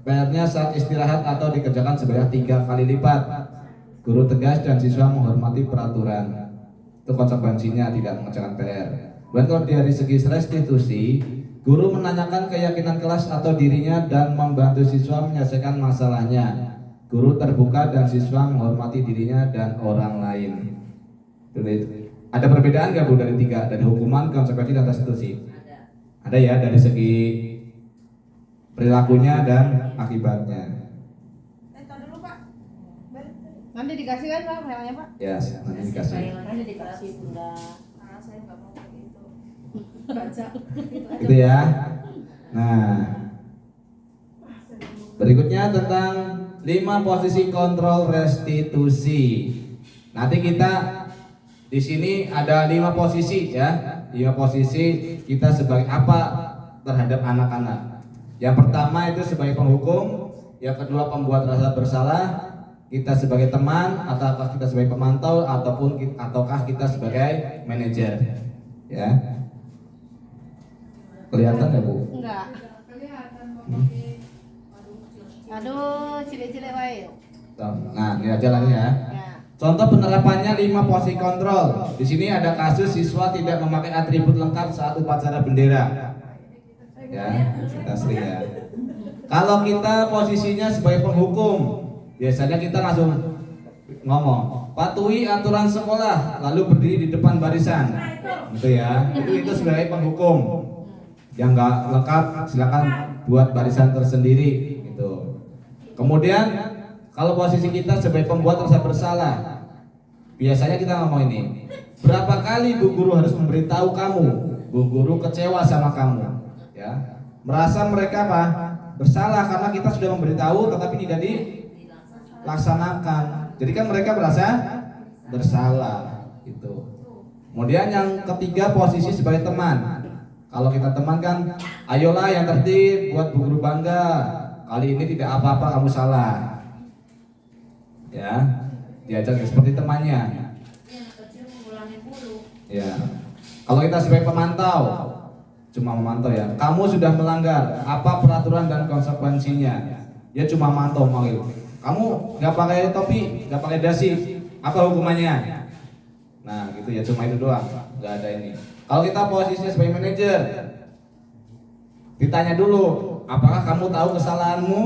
PR-nya saat istirahat atau dikerjakan sebanyak 3 kali lipat. Guru tegas dan siswa menghormati peraturan. Itu konsekuensinya tidak mengerjakan PR. Dan kalau dari segi restitusi, guru menanyakan keyakinan kelas atau dirinya dan membantu siswa menyelesaikan masalahnya. Guru terbuka dan siswa menghormati dirinya dan orang lain. Ada perbedaan nggak Bu dari 3? Dari hukuman, konsekuensi dan restitusi? Ada ya, dari segi perilakunya dan akibatnya. Nanti dikasih kan Pak filenya Pak? Ya, nanti dikasih. Nanti dikasih Bunda. Saya nggak mau kayak gitu. Baca. Itu ya. Nah, berikutnya tentang 5 posisi kontrol restitusi. Nanti kita di sini ada 5 posisi ya. 5 posisi kita sebagai apa terhadap anak-anak. Yang pertama itu sebagai penghukum, yang kedua pembuat rasa bersalah, kita sebagai teman, ataukah kita sebagai pemantau, ataukah kita sebagai manajer. Ya. Kelihatan ya Bu? Enggak. Kelihatan pakai Aduh, cilik-cilik wae. Nah, ini aja lagi ya. Ya. Contoh penerapannya 5 posisi kontrol. Di sini ada kasus siswa tidak memakai atribut lengkap saat upacara bendera. Ya, kita sering ya. Kalau kita posisinya sebagai penghukum, biasanya kita langsung ngomong, patuhi aturan sekolah, lalu berdiri di depan barisan. Gitu ya. Itu sebagai penghukum. Yang nggak lengkap silakan buat barisan tersendiri gitu. Kemudian kalau posisi kita sebagai pembuat rasa bersalah, biasanya kita ngomong ini, berapa kali Bu Guru harus memberitahu kamu, Bu Guru kecewa sama kamu, ya, merasa mereka apa? Bersalah karena kita sudah memberitahu tetapi tidak dilaksanakan. Jadi kan mereka merasa bersalah gitu. Kemudian yang ketiga posisi sebagai teman. Kalau kita teman kan, ayolah yang tertib buat Bu Guru bangga. Kali ini tidak apa-apa kamu salah. Ya, diajak seperti temannya. Ya. Kalau kita sebagai pemantau, cuma memantau ya. Kamu sudah melanggar apa peraturan dan konsekuensinya? Dia cuma mantau manggil. Kamu nggak pakai topi, nggak pakai dasi, apa hukumannya? Nah, gitu ya, cuma itu doang, nggak ada ini. Kalau kita posisinya sebagai manajer, ditanya dulu, apakah kamu tahu kesalahanmu?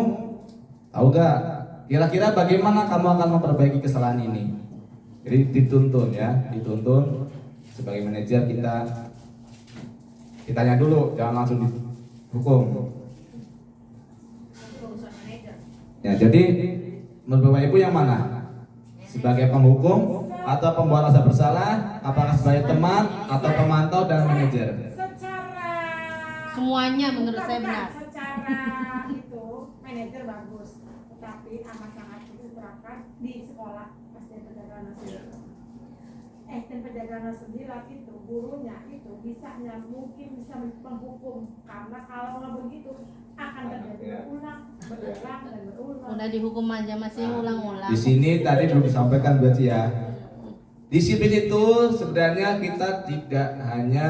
Tahu gak? Kira-kira bagaimana kamu akan memperbaiki kesalahan ini? Jadi dituntun ya, dituntun sebagai manajer kita ditanya dulu, jangan langsung dihukum. Ya, jadi menurut Bapak Ibu yang mana? Sebagai penghukum atau pembuat rasa bersalah? Apakah sebagai teman atau pemantau dan manajer? Semuanya menurut saya benar. Secara itu manajer bagus, tetapi amat sangat diterapkan di sekolah SDN Penjagaan Nasir. SDN Penjagaan Nasir itu gurunya itu mungkin bisa menghukum, karena kalau nggak begitu akan terjadi berulang dan berulang. Udah dihukum aja masih ulang-ulang. Di sini tadi belum disampaikan berarti ya. Disiplin itu sebenarnya kita tidak hanya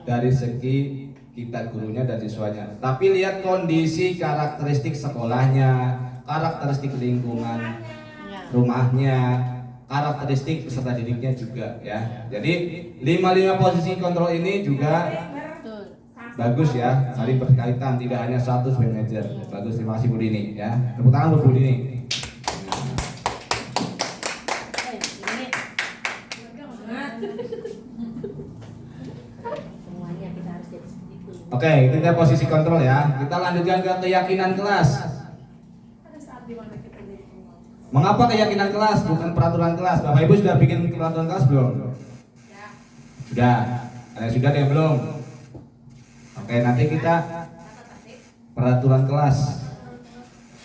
dari segi kita gurunya dan siswanya, tapi lihat kondisi karakteristik sekolahnya, karakteristik lingkungan rumahnya, karakteristik peserta didiknya juga ya. Jadi 5 posisi kontrol ini juga bagus ya, saling berkaitan, tidak hanya satu sebagai manajer. Bagus, terima kasih Bu Dini ya. Tepuk tangan buat Bu Dini. Semuanya kita harus jadi seperti itu. Oke, kita posisi kontrol ya. Kita lanjutkan ke keyakinan kelas. Ada saat dimana kita jadi pemantau. Mengapa keyakinan kelas bukan peraturan kelas? Bapak Ibu sudah bikin peraturan kelas belum? Sudah. Ada sudah ada yang belum? Oke, nanti kita peraturan kelas.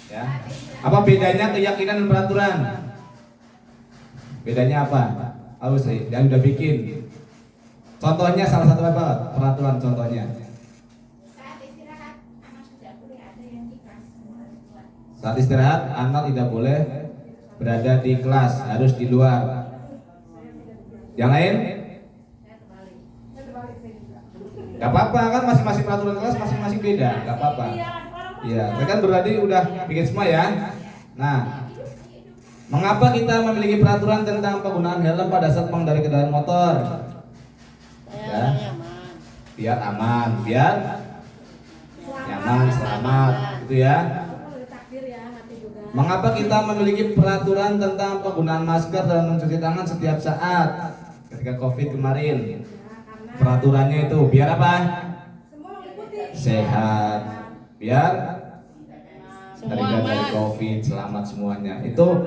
Ya. Apa bedanya keyakinan dan peraturan? Bedanya apa? Harus yang udah bikin. Contohnya salah satu apa? Peraturan contohnya. Saat istirahat anak tidak boleh berada di kelas, harus di luar. Yang lain? Gak apa-apa kan, masing-masing peraturan kelas masing-masing beda, gak apa-apa. Iya, kan berarti udah bikin semua ya. Nah, mengapa kita memiliki peraturan tentang penggunaan helm pada saat mengendarai kendaraan motor? Ya, biar aman, biar nyaman, selamat, gitu ya. Mengapa kita memiliki peraturan tentang penggunaan masker dan mencuci tangan setiap saat ketika COVID kemarin? Peraturannya itu biar apa? Sehat, biar terhindar dari COVID, selamat semuanya. Itu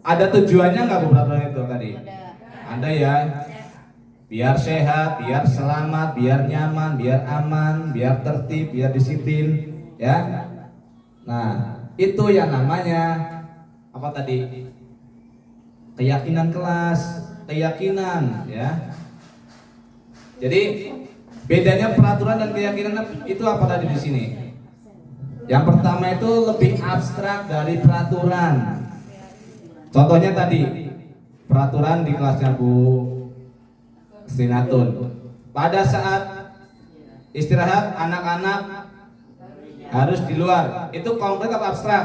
ada tujuannya nggak peraturan itu tadi? Ada ya. Biar sehat, biar selamat, biar nyaman, biar aman, biar tertib, biar disiplin, ya. Nah, itu yang namanya apa tadi? Keyakinan kelas, keyakinan, ya. Jadi bedanya peraturan dan keyakinan itu apa tadi di sini? Yang pertama itu lebih abstrak dari peraturan. Contohnya tadi peraturan di kelasnya Bu Sinatun. Pada saat istirahat anak-anak harus di luar. Itu konkret apa abstrak?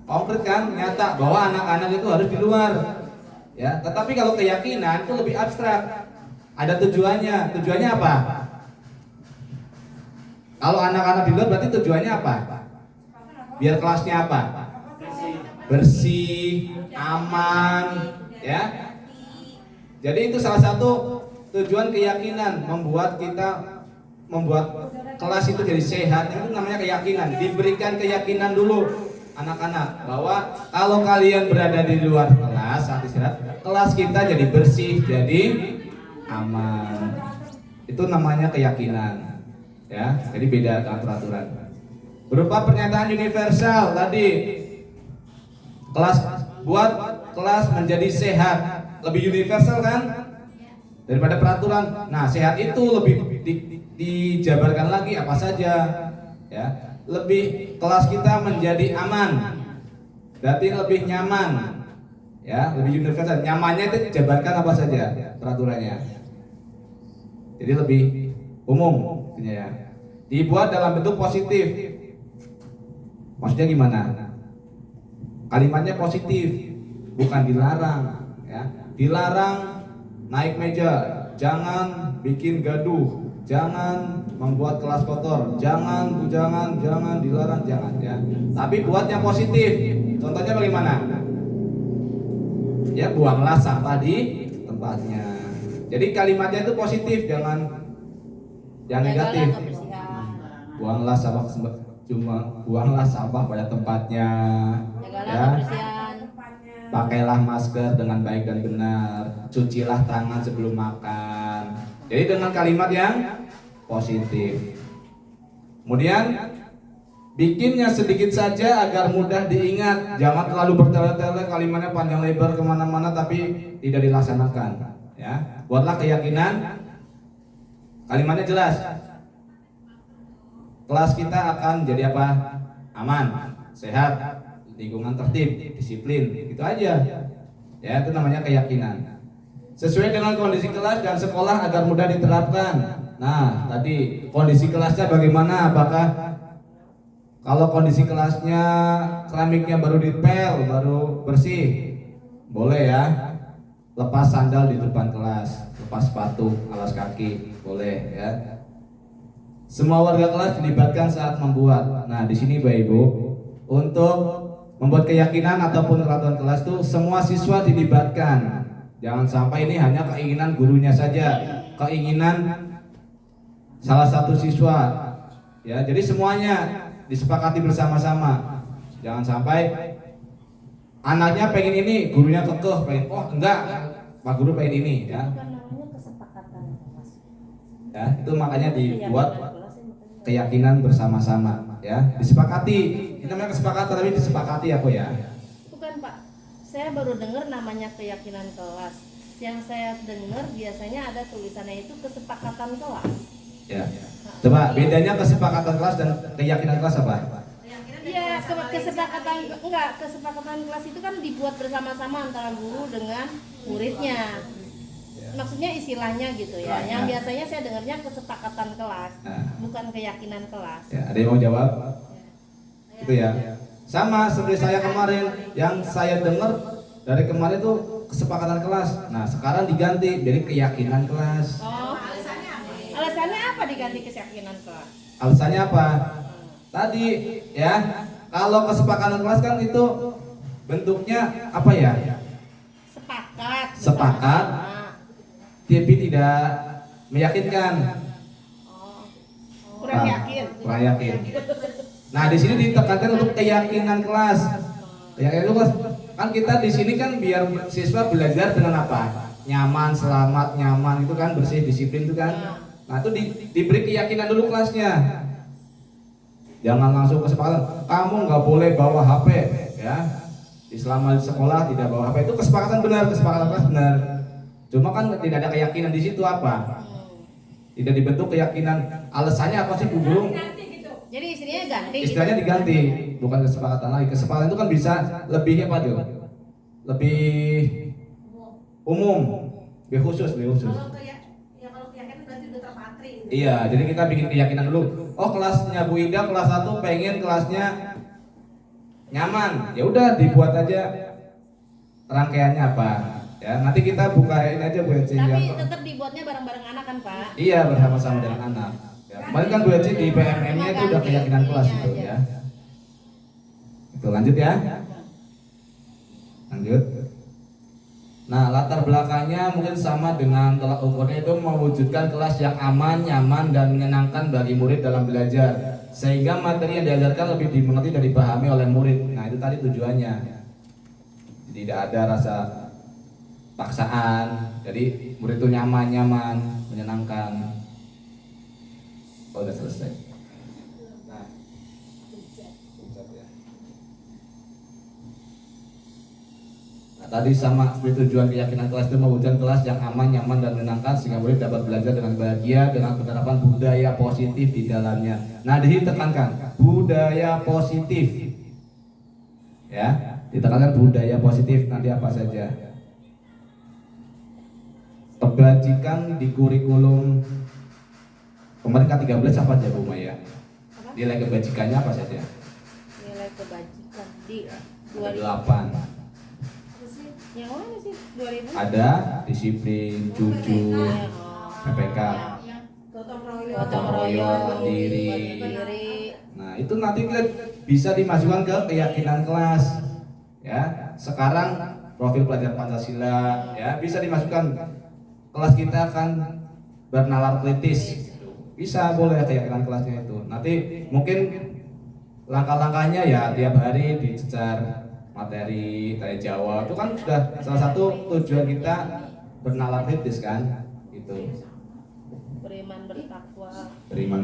Konkret kan, nyata bahwa anak-anak itu harus di luar. Ya, tetapi kalau keyakinan itu lebih abstrak. Ada tujuannya. Tujuannya apa? Kalau anak-anak di luar berarti tujuannya apa? Biar kelasnya apa? Bersih, aman, ya. Jadi itu salah satu tujuan keyakinan, membuat kelas itu jadi sehat. Itu namanya keyakinan. Diberikan keyakinan dulu anak-anak bahwa kalau kalian berada di luar kelas saat istirahat, kelas kita jadi bersih, jadi aman. Itu namanya keyakinan. Ya, jadi beda dengan peraturan. Berupa pernyataan universal tadi. Buat kelas menjadi sehat. Lebih universal kan daripada peraturan. Nah, sehat itu lebih dijabarkan lagi apa saja, ya. Lebih kelas kita menjadi aman, berarti lebih nyaman, ya. Lebih universal. Nyamannya itu dijabarkan apa saja peraturannya. Jadi lebih umum, ya. Dibuat dalam bentuk positif. Maksudnya gimana? Kalimatnya positif, bukan dilarang, ya. Dilarang naik meja, jangan bikin gaduh, jangan membuat kelas kotor, jangan dilarang, jangan, ya. Tapi buat yang positif. Contohnya bagaimana? Ya, buanglah sampah di tempatnya. Jadi kalimatnya itu positif, jangan yang negatif. Buanglah sampah pada tempatnya, ya. Pakailah masker dengan baik dan benar. Cucilah tangan sebelum makan. Jadi dengan kalimat yang positif. Kemudian bikinnya sedikit saja agar mudah diingat. Jangan terlalu bertele-tele, kalimatnya panjang lebar kemana-mana tapi tidak dilaksanakan. Ya, buatlah keyakinan. Kalimatnya jelas. Kelas kita akan jadi apa? Aman, sehat, lingkungan tertib, disiplin, gitu aja. Ya, itu namanya keyakinan. Sesuai dengan kondisi kelas dan sekolah agar mudah diterapkan. Nah, tadi kondisi kelasnya bagaimana? Apakah kalau kondisi kelasnya keramiknya baru dipel, baru bersih, boleh ya. Lepas sandal di depan kelas, lepas sepatu, alas kaki, boleh ya. Semua warga kelas dilibatkan saat membuat. Nah, di sini Bapak Ibu, untuk membuat keyakinan ataupun peraturan kelas itu semua siswa dilibatkan. Jangan sampai ini hanya keinginan gurunya saja, keinginan salah satu siswa. Ya, jadi semuanya disepakati bersama-sama. Jangan sampai anaknya pengen ini, gurunya kekeh pengen, oh enggak, Pak Guru pengen ini, ya. Bukan namanya kesepakatan kelas. Ya, itu makanya dibuat keyakinan bersama-sama, ya, disepakati. Ini namanya kesepakatan, tapi disepakati ya, kok ya. Bukan Pak, saya baru dengar namanya keyakinan kelas. Yang saya dengar biasanya ada tulisannya itu kesepakatan kelas. Ya. Coba bedanya kesepakatan kelas dan keyakinan kelas apa? Iya, kesepakatan kelas itu kan dibuat bersama-sama antara guru dengan muridnya. Maksudnya istilahnya gitu ya. Yang biasanya saya dengarnya kesepakatan kelas, bukan keyakinan kelas. Ya, ada yang mau jawab? Itu ya. Sama seperti saya kemarin, yang saya dengar dari kemarin itu kesepakatan kelas. Nah, sekarang diganti jadi keyakinan kelas. Oh, alasannya apa diganti keyakinan kelas? Alasannya apa? Tadi ya, kalau kesepakatan kelas kan itu bentuknya apa ya? Sepakat, tapi tidak meyakinkan. Kurang yakin. Kurang yakin. Nah, di sini ditekankan untuk keyakinan kelas. Keyakinan kelas kan kita di sini kan biar siswa belajar dengan apa? Nyaman, selamat, nyaman itu kan, bersih, disiplin itu kan. Nah, itu diberi keyakinan dulu kelasnya. Jangan langsung kesepakatan, kamu nggak boleh bawa HP, ya. Selama di sekolah tidak bawa HP, itu kesepakatan benar, kesepakatan kelas benar. Cuma kan tidak ada keyakinan di situ apa? Tidak dibentuk keyakinan. Alasannya apa sih, Bu Guru? Jadi istilahnya ganti. Istilahnya diganti, bukan kesepakatan lagi. Kesepakatan itu kan bisa lebih apa tuh? Lebih umum, lebih khusus, lebih khusus. Kalau keyakinan berarti udah terpatri. Iya, jadi kita bikin keyakinan dulu. Oh, kelasnya Bu Ida kelas 1 pengen kelasnya nyaman. Ya udah dibuat aja rangkaiannya apa. Ya, nanti kita bukain aja Bu Eci. Tapi tetap dibuatnya bareng-bareng anak kan, Pak? Iya, bersama-sama dengan anak. Ya, kemarin kan Bu Eci di PMM-nya itu udah keyakinan kelas itu ya. Itu lanjut ya. Lanjut. Nah, latar belakangnya mungkin sama dengan tolak ukurnya, itu mewujudkan kelas yang aman, nyaman, dan menyenangkan bagi murid dalam belajar, sehingga materi yang diajarkan lebih dimengerti dan dipahami oleh murid. Nah, itu tadi tujuannya. Tidak ada rasa paksaan, jadi murid itu nyaman, menyenangkan. Oh, udah selesai. Nah, tadi sama seperti tujuan keyakinan kelas itu mewujudkan kelas yang aman, nyaman, dan menyenangkan sehingga murid dapat belajar dengan bahagia dengan penerapan budaya positif di dalamnya. Nah, di sini tekankan budaya positif. Ya, ditekankan budaya positif. Nanti apa saja? Kebajikan di kurikulum kemarin K13 apa aja Bu Maya? Nilai kebajikannya apa saja? Nilai kebajikan di 8. Yang mana sih? 2000? Ada disiplin, jujur, PPK, Gotong royong, mandiri. mandiri. Nah, itu nanti bisa dimasukkan ke keyakinan kelas. Ya, sekarang profil pelajar Pancasila ya bisa dimasukkan. Kelas kita akan bernalar kritis. Bisa, boleh keyakinan kelasnya itu. Nanti mungkin langkah-langkahnya ya tiap hari dicecar materi tanya jawab, itu kan sudah salah satu tujuan kita bernalar kritis kan, itu beriman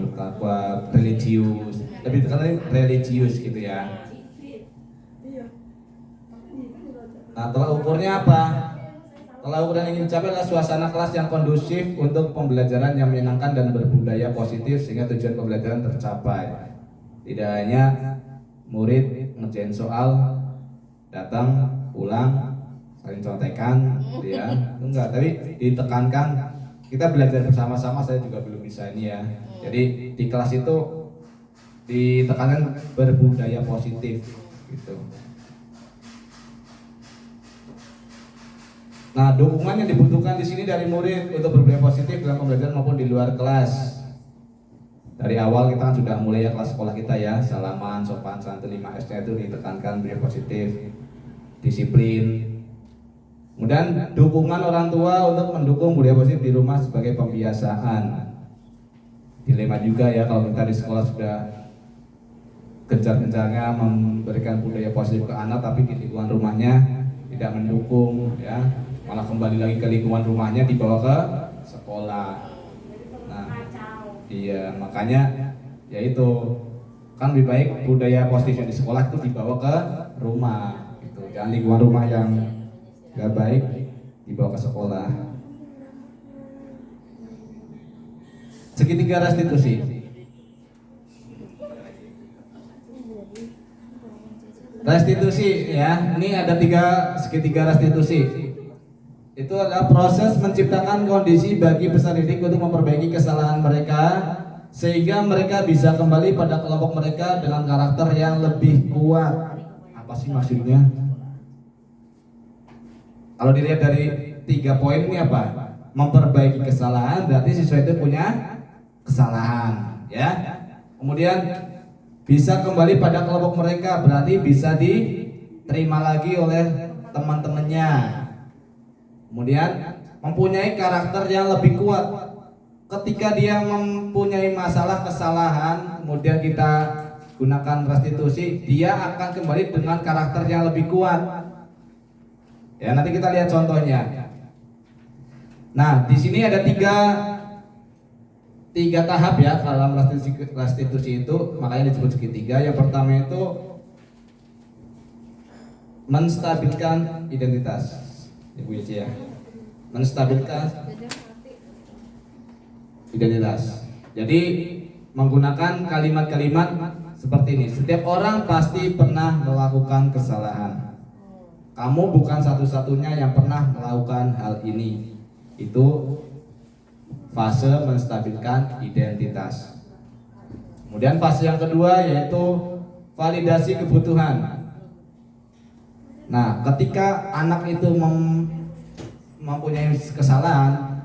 bertakwa, religius, lebih tepatnya religius gitu ya. Nah, tolak ukurnya apa? Tolak ukur yang ingin dicapai adalah suasana kelas yang kondusif untuk pembelajaran yang menyenangkan dan berbudaya positif sehingga tujuan pembelajaran tercapai. Tidak hanya murid ngerjain soal, datang, pulang, saling contekan, ya, enggak. Tapi ditekankan kita belajar bersama-sama. Saya juga belum bisa ini ya. Jadi di kelas itu ditekankan berbudaya positif, gitu. Nah, dukungan yang dibutuhkan di sini dari murid untuk berbudaya positif dalam pembelajaran maupun di luar kelas. Dari awal kita kan sudah mulai ya kelas sekolah kita ya, salaman, sopan, santun, 5S-nya itu ditekankan budaya positif, disiplin. Kemudian dukungan orang tua untuk mendukung budaya positif di rumah sebagai pembiasaan. Dilema juga ya kalau kita di sekolah sudah gencar-gencarnya memberikan budaya positif ke anak, tapi di lingkungan rumahnya tidak mendukung, ya, malah kembali lagi ke lingkungan rumahnya dibawa ke sekolah. Nah, iya, makanya ya itu kan lebih baik budaya positif di sekolah itu dibawa ke rumah, gitu. Jangan lingkungan rumah yang nggak baik dibawa ke sekolah. Segitiga restitusi. Restitusi, ya, ini ada segitiga restitusi. Itu adalah proses menciptakan kondisi bagi peserta didik untuk memperbaiki kesalahan mereka sehingga mereka bisa kembali pada kelompok mereka dengan karakter yang lebih kuat. Apa sih maksudnya? Kalau dilihat dari 3 poin ini apa? Memperbaiki kesalahan berarti siswa itu punya kesalahan, ya. Kemudian bisa kembali pada kelompok mereka berarti bisa diterima lagi oleh teman-temannya. Kemudian mempunyai karakter yang lebih kuat. Ketika dia mempunyai masalah kesalahan, kemudian kita gunakan restitusi, dia akan kembali dengan karakter yang lebih kuat. Ya, nanti kita lihat contohnya. Nah, di sini ada tiga tahap ya dalam restitusi itu, makanya disebut segitiga. Yang pertama itu menstabilkan identitas, Ibu Yeci, ya, menstabilkan identitas. Jadi menggunakan kalimat-kalimat seperti ini. Setiap orang pasti pernah melakukan kesalahan. Kamu bukan satu-satunya yang pernah melakukan hal ini. Itu fase menstabilkan identitas. Kemudian fase yang kedua yaitu validasi kebutuhan. Nah, ketika anak itu mempunyai kesalahan,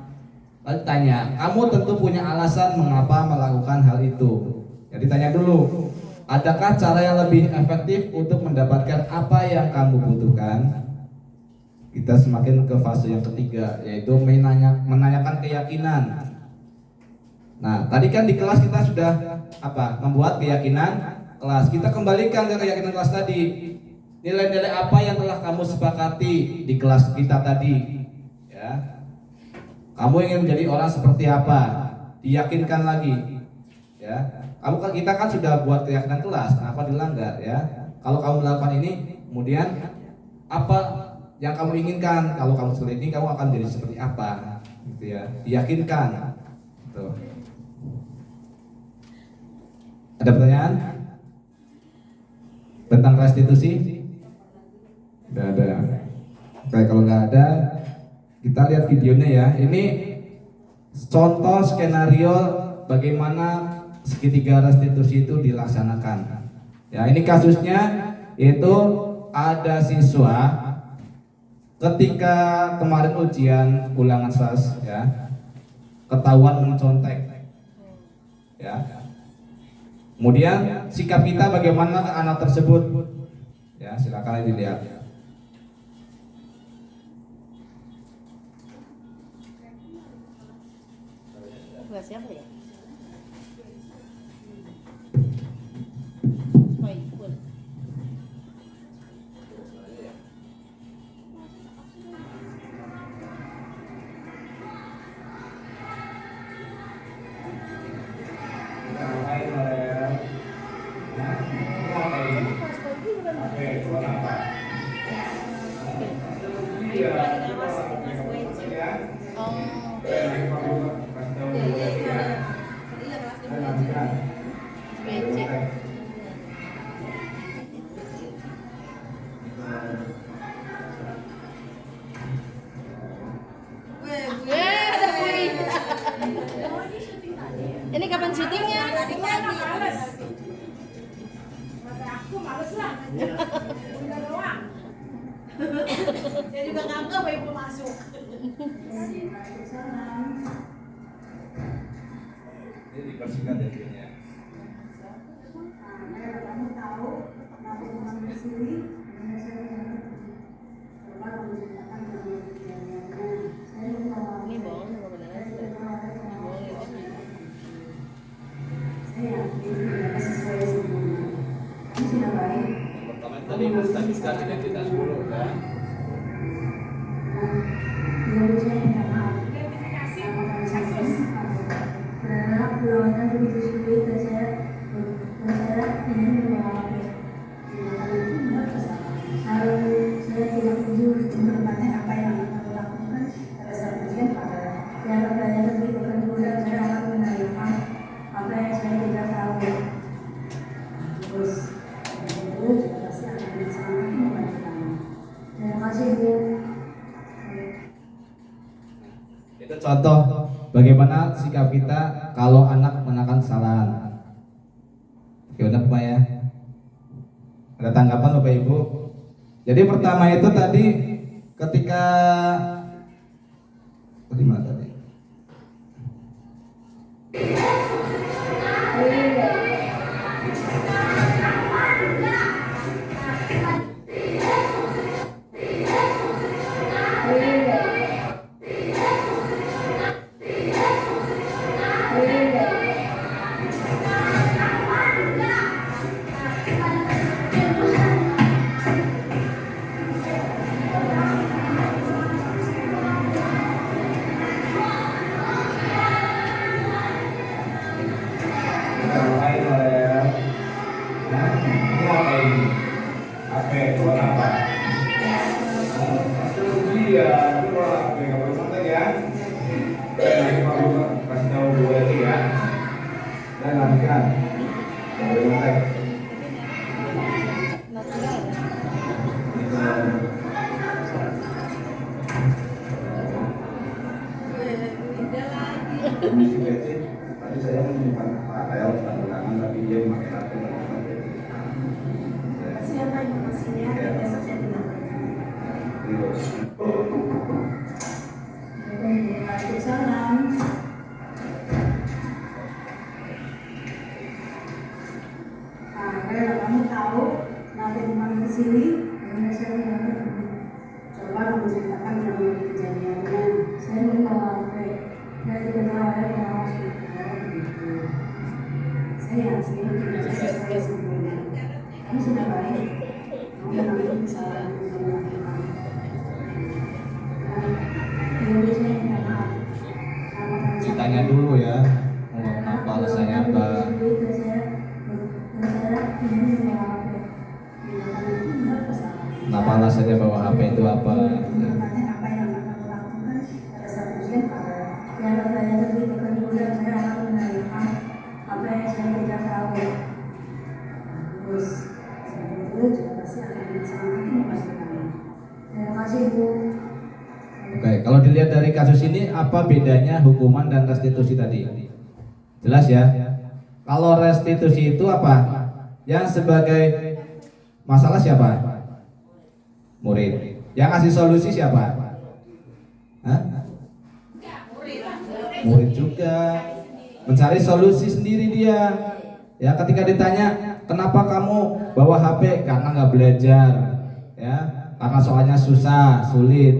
lalu tanya, kamu tentu punya alasan mengapa melakukan hal itu. Jadi tanya dulu, adakah cara yang lebih efektif untuk mendapatkan apa yang kamu butuhkan? Kita semakin ke fase yang ketiga, yaitu menanyakan keyakinan. Nah, tadi kan di kelas kita sudah membuat keyakinan kelas. Kita kembalikan ke keyakinan kelas tadi. Nilai-nilai apa yang telah kamu sepakati di kelas kita tadi? Ya. Kamu ingin menjadi orang seperti apa? Diyakinkan lagi. Ya. Kita kan sudah buat keyakinan kelas, kenapa dilanggar, ya? Kalau kamu melakukan ini, kemudian apa yang kamu inginkan? Kalau kamu seperti ini, kamu akan jadi seperti apa? Gitu ya. Diyakinkan. Tuh. Ada pertanyaan tentang restitusi? Tidak ada. Oke, kalau nggak ada, kita lihat videonya ya. Ini contoh skenario bagaimana segitiga restitusi itu dilaksanakan. Ya, ini kasusnya yaitu ada siswa ketika kemarin ujian ulangan SAS, ya, ketahuan mencontek, ya. Kemudian sikap kita bagaimana ke anak tersebut? Ya, silakan dilihat. Siapa ya? Ini kapan syutingnya? Aku males lah. Udah doang. Saya juga nganggap apa ibu masuk. Ini dipersingkat ya videonya. Kamu tahu kenapa orang di sini Ini bohong apa benar? sesuai semuanya. tunjukkan identitas dulu ya. Identifikasi kasus. Berharap perlawanan begitu sulit dan saya ingin membawa kalau saya tidak jujur menempatkan apa yang aku lakukan pada saat ujian yang katanya lebih bukan mudah saya akan menerima apa yang saya tidak tahu terus itu pasti akan sangat membantu kami. Terima kasih Bu. Itu contoh bagaimana sikap kita kalau anak menakan kesalahan. Gimana Pak ya? Ada tanggapan Bapak Ibu? Jadi pertama itu tadi ketika tadi mana tadi? Tadi saya menyimpan file tanda tangan tapi dia memakai kartu Siapa informasinya? Besok saya dengar. Salam. Kalau kamu tahu nanti kemarin ke sini, saya coba menceritakan kronologi kejadiannya. Saya membawa HP dan tidak tahu ada pengawas begitu. Saya asli tidak saya sempurna. Kamu sudah baik. Kamu nanti bisa melakukan. Indonesia minta maaf. Ditanya dulu ya, mau apa alasannya apa. Kenapa alasannya bawa HP itu apa? Apa yang aku lakukan pada saat ujian yang katanya lebih bukan mudah saya akan menerima apa yang saya tidak tahu. Terus itu juga pasti akan sangat membantu kami. Terima kasih Bu. Oke, kalau dilihat dari kasus ini apa bedanya hukuman dan restitusi tadi? Jelas ya. Kalau restitusi itu apa? Yang sebagai masalah siapa? Murid. Yang kasih solusi siapa? Hah? Murid juga. Mencari solusi sendiri dia. Ya, ketika ditanya, kenapa kamu bawa HP? Karena nggak belajar. Ya, karena soalnya susah, sulit.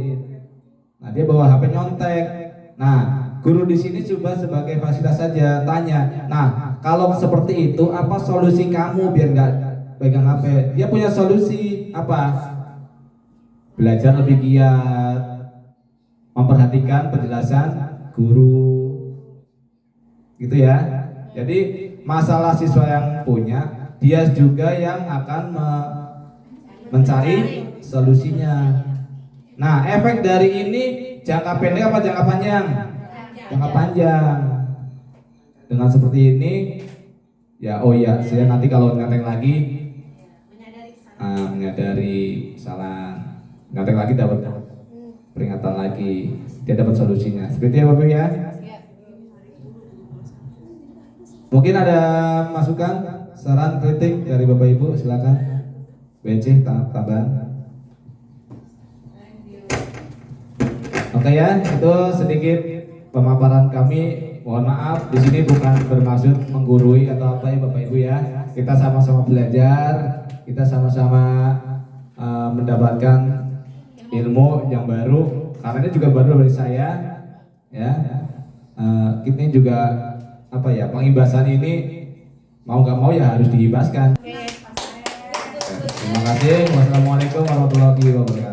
Nah, dia bawa HP nyontek. Nah, guru di sini coba sebagai fasilitas saja tanya. Nah, kalau seperti itu, apa solusi kamu biar nggak pegang HP? Dia punya solusi apa? Belajar lebih giat, memperhatikan penjelasan guru, gitu ya. Jadi masalah siswa yang punya, dia juga yang akan mencari solusinya. Nah, efek dari ini jangka pendek apa jangka panjang? Jangka panjang. Dengan seperti ini, ya oh ya, saya nanti kalau ngeteng lagi menyadari salah, ngeteng lagi dapat peringatan lagi, dia dapat solusinya. Seperti itu Bapak ya. Mungkin ada masukan, saran, kritik dari Bapak Ibu, silakan. BC tambahan. Oke ya, itu sedikit pemaparan kami. Mohon maaf, di sini bukan bermaksud menggurui atau apa ya Bapak Ibu ya. Kita sama-sama belajar, kita sama-sama mendapatkan ilmu yang baru. Karena ini juga baru dari saya, ya. Ini juga apa ya, pengibasan ini mau nggak mau ya harus dihibaskan. Terima Terima kasih. Wassalamualaikum warahmatullahi wabarakatuh.